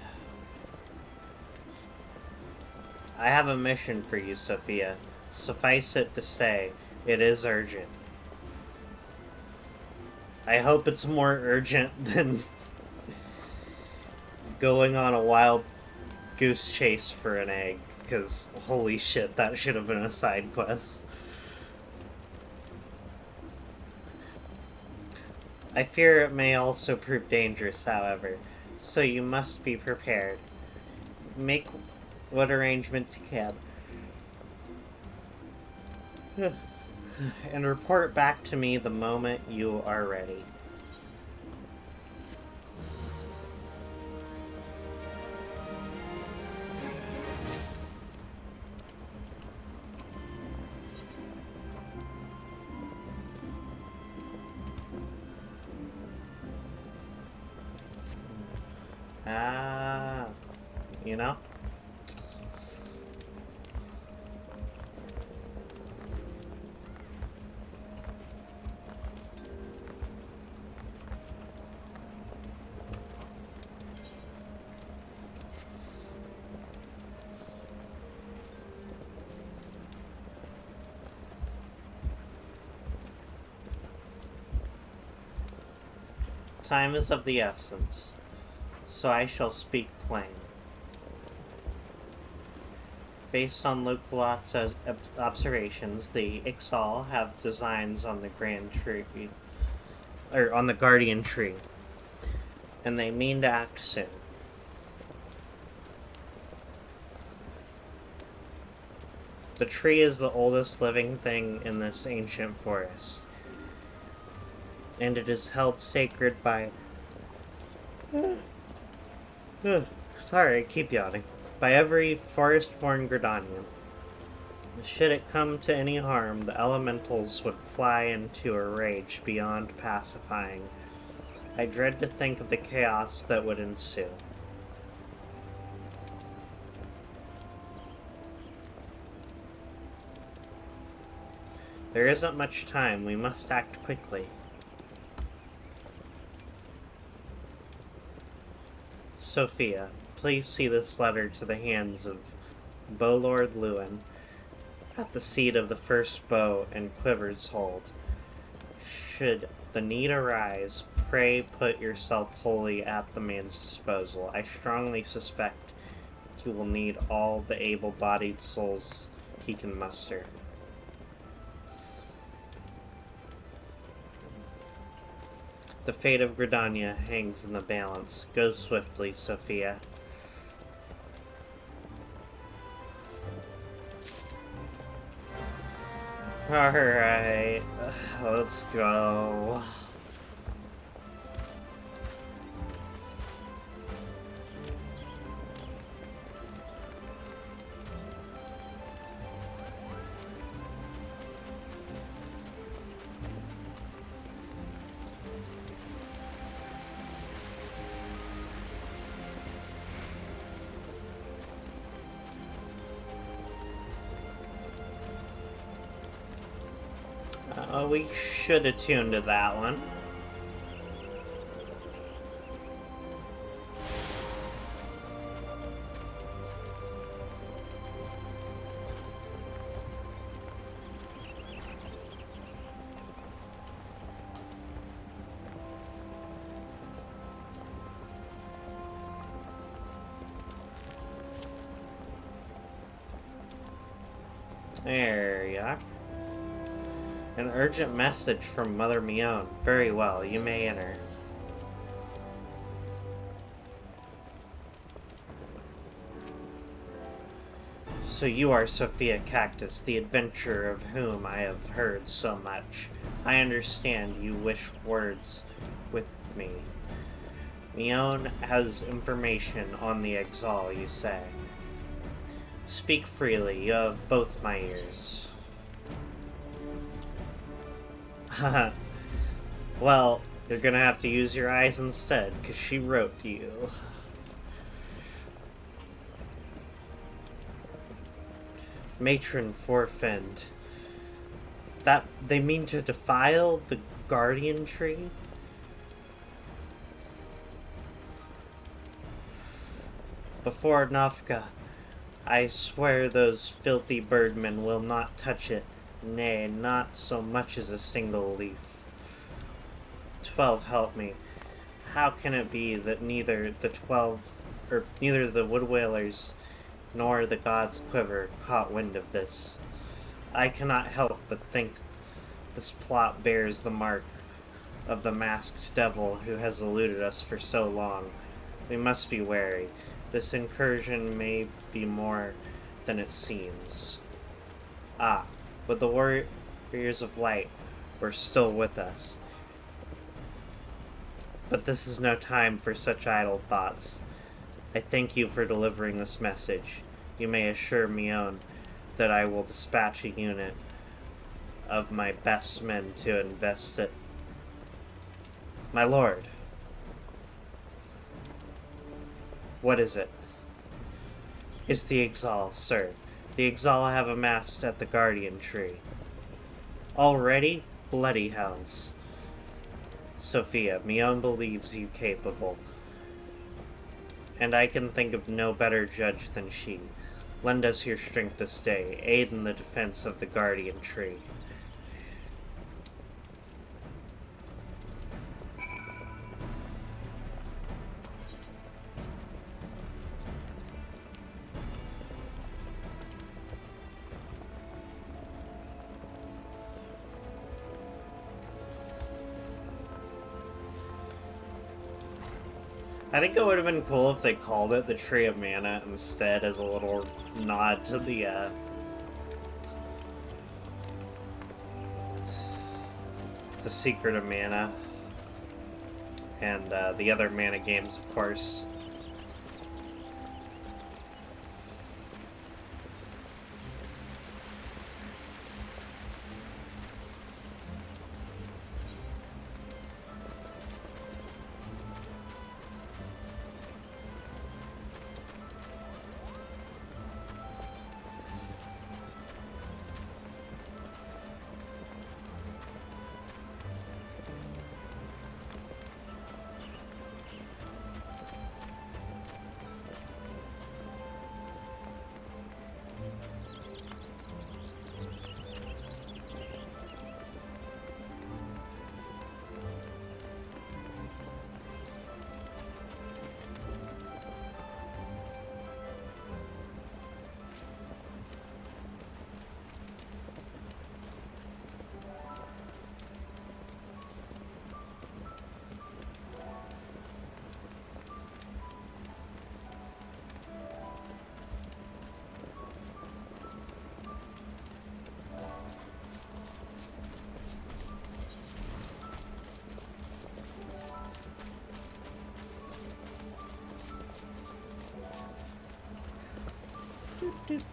I have a mission for you, Sophia. Suffice it to say, it is urgent. I hope it's more urgent than going on a wild goose chase for an egg, because holy shit, that should have been a side quest. I fear it may also prove dangerous, however, so you must be prepared. Make what arrangements you can. And report back to me the moment you are ready. You know? Time is of the essence, so I shall speak plain. Based on Luc-Lot's observations, the Ixal have designs on the Grand Tree, or on the Guardian Tree, and they mean to act soon. The tree is the oldest living thing in this ancient forest, and it is held sacred by... Sorry, I keep yawning. By every forest-born Gridanian. Should it come to any harm, the elementals would fly into a rage beyond pacifying. I dread to think of the chaos that would ensue. There isn't much time. We must act quickly. Sophia, please see this letter to the hands of Bowlord Lewin at the seat of the first bow and quiver's hold. Should the need arise, pray put yourself wholly at the man's disposal. I strongly suspect he will need all the able-bodied souls he can muster. The fate of Gridania hangs in the balance. Go swiftly, Sophia. Alright, let's go. We should attune to that one. There you are. An urgent message from Mother Mion. Very well, you may enter. So you are Sophia Cactus, the adventurer of whom I have heard so much. I understand you wish words with me. Mion has information on the Exal, you say. Speak freely, you have both my ears. Haha. Well, you're gonna have to use your eyes instead, because she wrote to you. Matron Forfend. That they mean to defile the guardian tree? Before Nafka, I swear those filthy birdmen will not touch it, nay, not so much as a single leaf. 12, help me. How can it be that neither the wood whalers nor the gods' quiver caught wind of this? I cannot help but think this plot bears the mark of the masked devil who has eluded us for so long. We must be wary. This incursion may be more than it seems. Ah, but the warriors of light were still with us. But this is no time for such idle thoughts. I thank you for delivering this message. You may assure Mion that I will dispatch a unit of my best men to invest it. My lord. What is it? It's the Exal, sir. The Exal have amassed at the Guardian Tree. Already? Bloody hells. Sophia, Mion believes you capable. And I can think of no better judge than she. Lend us your strength this day. Aid in the defense of the Guardian Tree. I think it would have been cool if they called it the Tree of Mana instead, as a little nod to the Secret of Mana and the other Mana games, of course.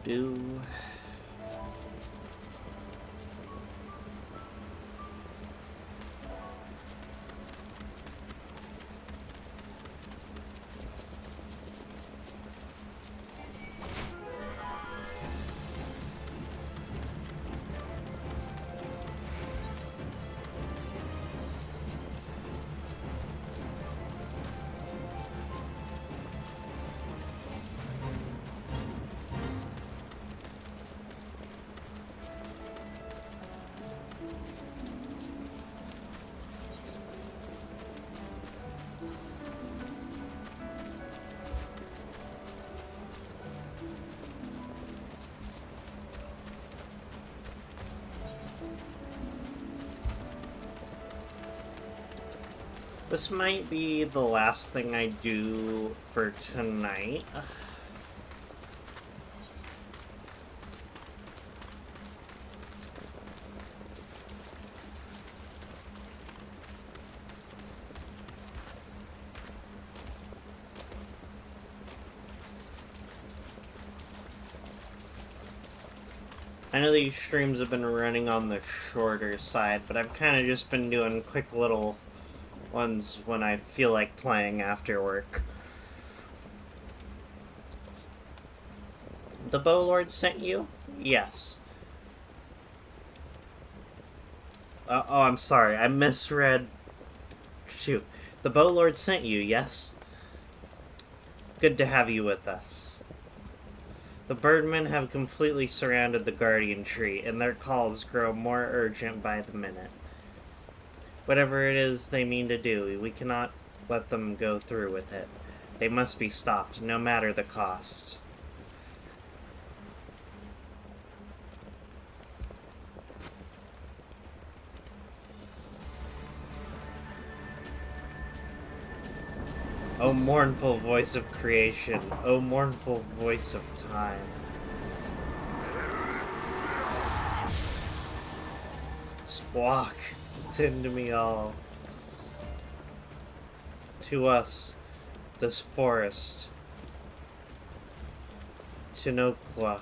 Do. This might be the last thing I do for tonight. I know these streams have been running on the shorter side, but I've kind of just been doing quick little ones when I feel like playing after work. The Bowlord sent you? Yes. Oh, I'm sorry. I misread. Shoot. The Bowlord sent you, yes? Good to have you with us. The birdmen have completely surrounded the guardian tree, and their calls grow more urgent by the minute. Whatever it is they mean to do, we cannot let them go through with it. They must be stopped, no matter the cost. O mournful voice of creation, O mournful voice of time. Squawk, tend to me all. To us, this forest, Chinokla,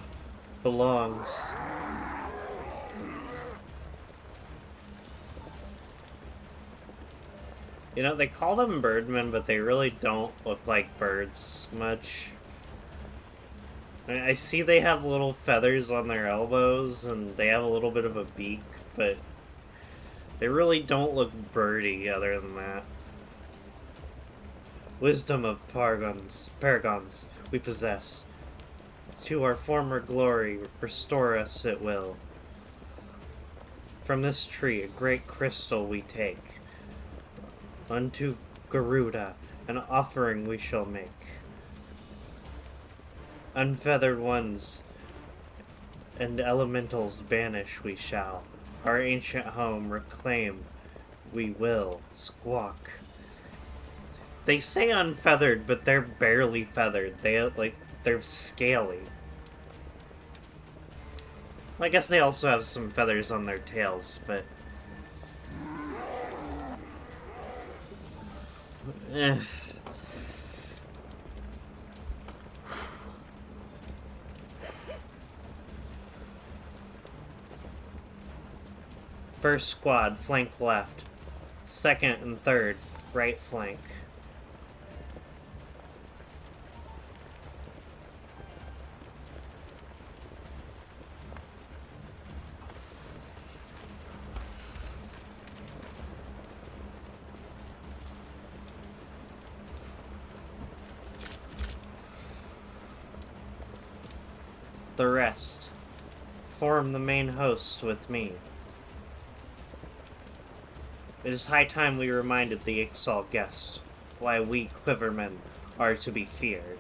belongs. You know, they call them birdmen, but they really don't look like birds much. I see they have little feathers on their elbows, and they have a little bit of a beak, but they really don't look birdy other than that. Wisdom of paragons we possess. To our former glory, restore us it will. From this tree, a great crystal we take. Unto Garuda, an offering we shall make. Unfeathered ones and elementals banish we shall. Our ancient home reclaim we will. Squawk. They say unfeathered, but they're barely feathered. They're scaly. I guess they also have some feathers on their tails, but First squad, flank left. Second and third, right flank. The rest, form the main host with me. It is high time we reminded the Ixal guest why we Quivermen are to be feared.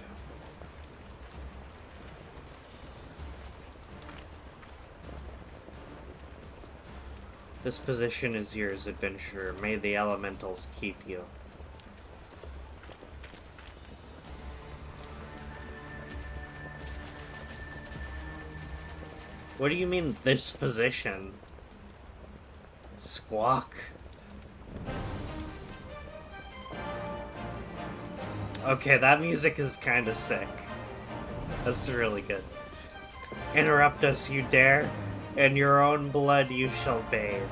This position is yours, adventurer. May the elementals keep you. What do you mean, this position? Squawk? Okay, that music is kinda sick. That's really good. Interrupt us, you dare. In your own blood you shall bathe.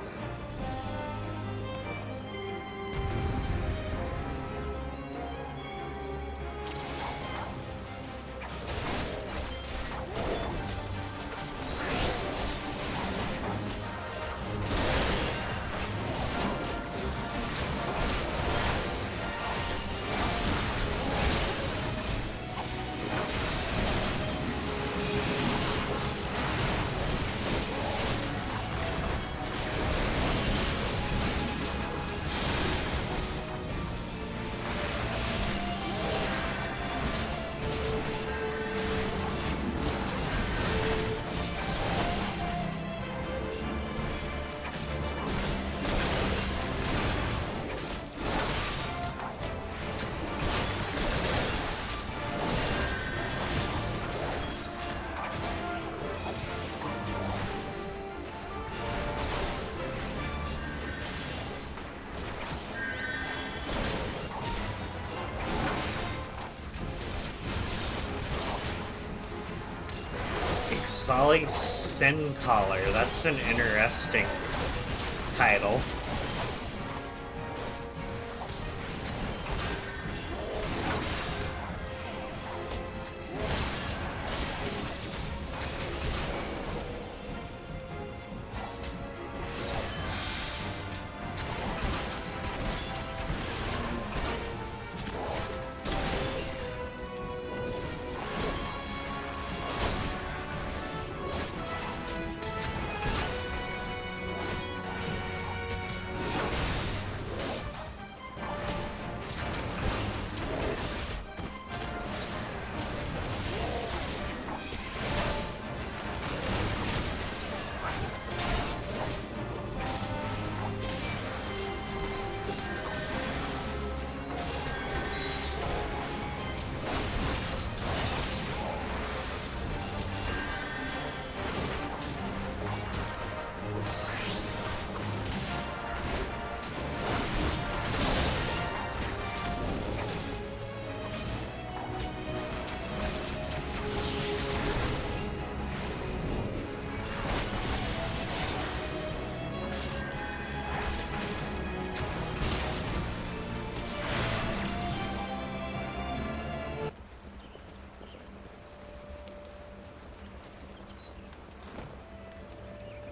Solly Sin Collar. That's an interesting title.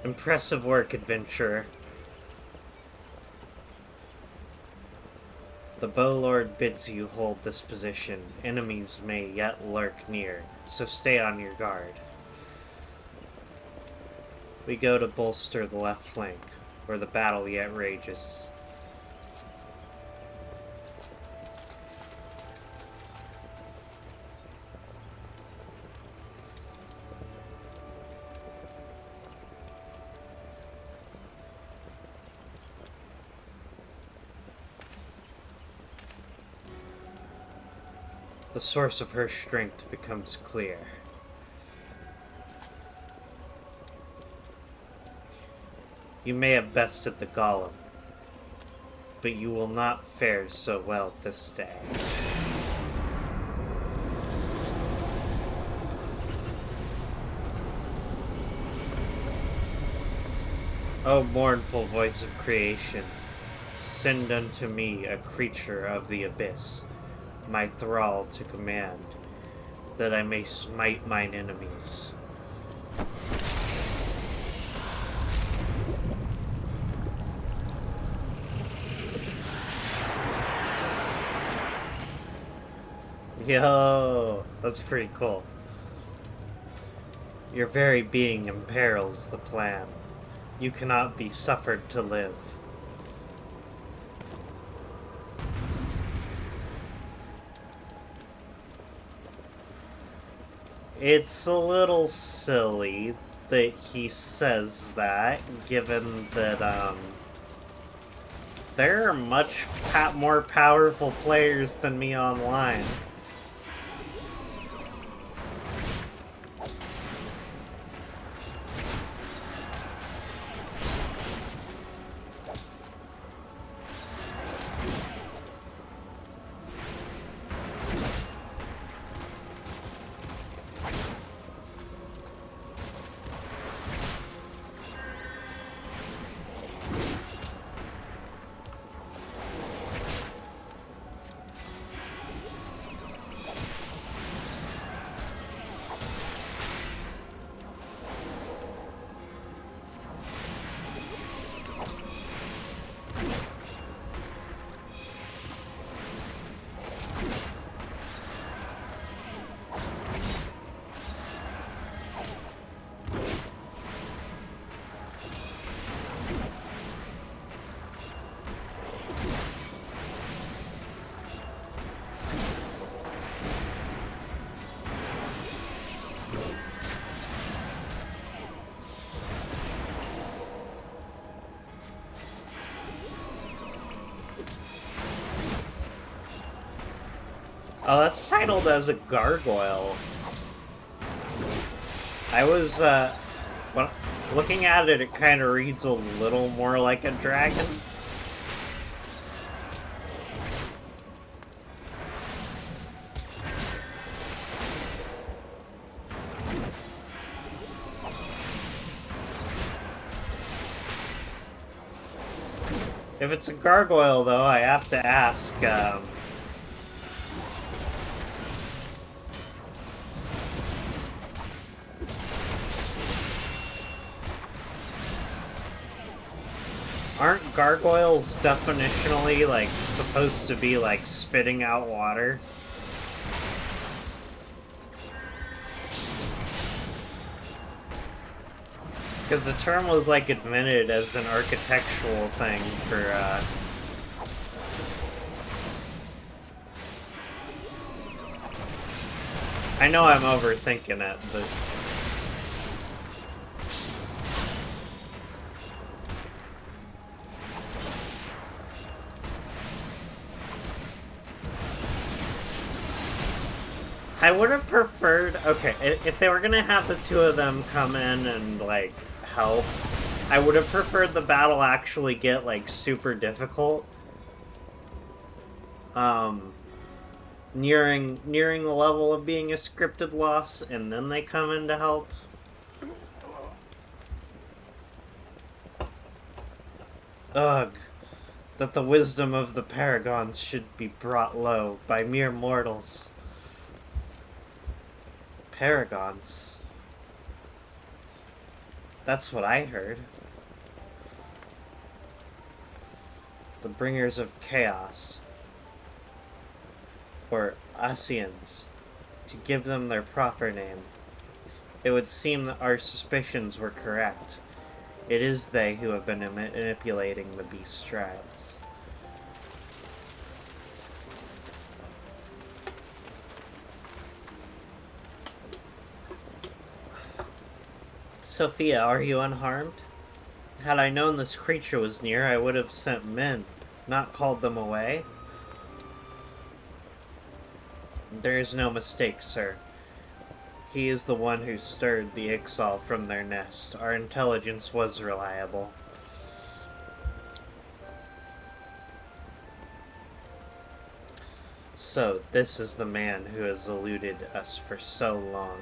Impressive work, adventurer. The Bowlord bids you hold this position. Enemies may yet lurk near, so stay on your guard. We go to bolster the left flank, where the battle yet rages. The source of her strength becomes clear. You may have bested the golem, but you will not fare so well this day. O mournful voice of creation, send unto me a creature of the abyss, my thrall to command, that I may smite mine enemies. Yo, that's pretty cool. Your very being imperils the plan. You cannot be suffered to live. It's a little silly that he says that, given that, there are much more powerful players than me online. Oh, that's titled as a gargoyle. I was, when looking at it, it kind of reads a little more like a dragon. If it's a gargoyle, though, I have to ask, aren't gargoyles definitionally, like, supposed to be, like, spitting out water? Because the term was, like, invented as an architectural thing for, I know I'm overthinking it, but... I would have preferred... Okay, if they were gonna have the two of them come in and, like, help, I would have preferred the battle actually get, like, super difficult. Nearing the level of being a scripted loss, and then they come in to help. Ugh. That the wisdom of the Paragons should be brought low by mere mortals. Paragons. That's what I heard. The bringers of chaos. Or Asians, to give them their proper name. It would seem that our suspicions were correct. It is they who have been manipulating the beast tribes. Sophia, are you unharmed? Had I known this creature was near, I would have sent men, not called them away. There is no mistake, sir. He is the one who stirred the Ixal from their nest. Our intelligence was reliable. So, this is the man who has eluded us for so long.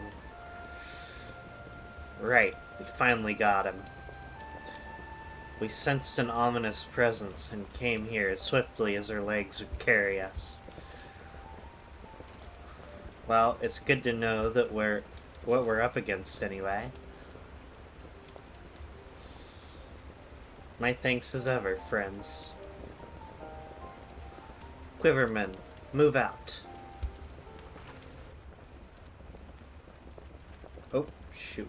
Right, we finally got him. We sensed an ominous presence and came here as swiftly as our legs would carry us. Well, it's good to know that what we're up against anyway. My thanks as ever, friends. Quivermen, move out. Oh, shoot.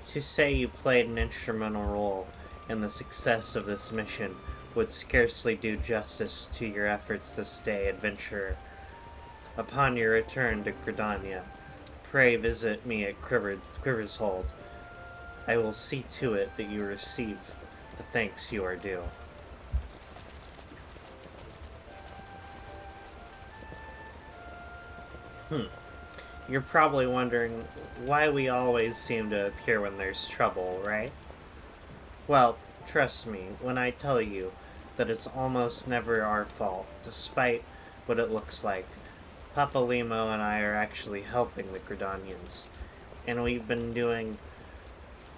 To say you played an instrumental role in the success of this mission would scarcely do justice to your efforts this day, adventurer. Upon your return to Gridania, pray visit me at Quiver's Hold. I will see to it that you receive the thanks you are due. You're probably wondering why we always seem to appear when there's trouble, right? Well, trust me when I tell you that it's almost never our fault, despite what it looks like. Papa Limo and I are actually helping the Gridanians, and we've been doing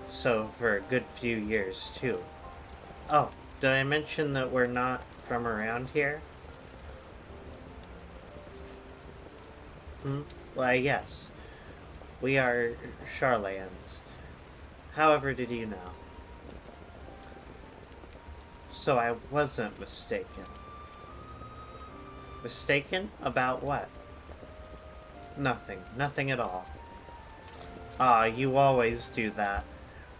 so for a good few years, too. Oh, did I mention that we're not from around here? Why, yes. We are Charlayans. However did you know? So I wasn't mistaken. Mistaken? About what? Nothing. Nothing at all. Ah, you always do that.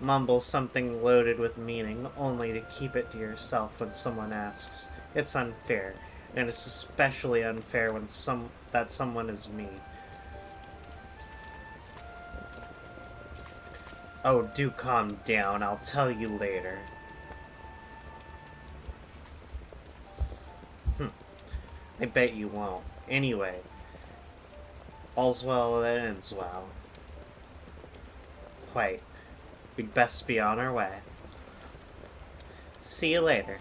Mumble something loaded with meaning, only to keep it to yourself when someone asks. It's unfair, and it's especially unfair when that someone is me. Oh, do calm down. I'll tell you later. I bet you won't. Anyway, all's well that ends well. Quite. We'd best be on our way. See you later.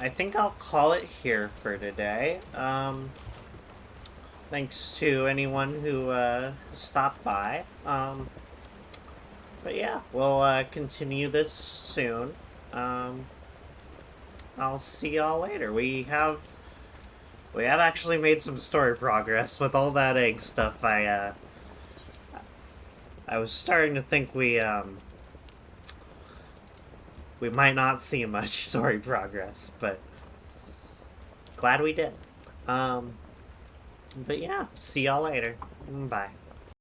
I think I'll call it here for today. Thanks to anyone who stopped by. But yeah, we'll continue this soon. Um, I'll see y'all later. We have actually made some story progress with all that egg stuff. I was starting to think we might not see much story progress, but glad we did. But yeah, see y'all later. Bye.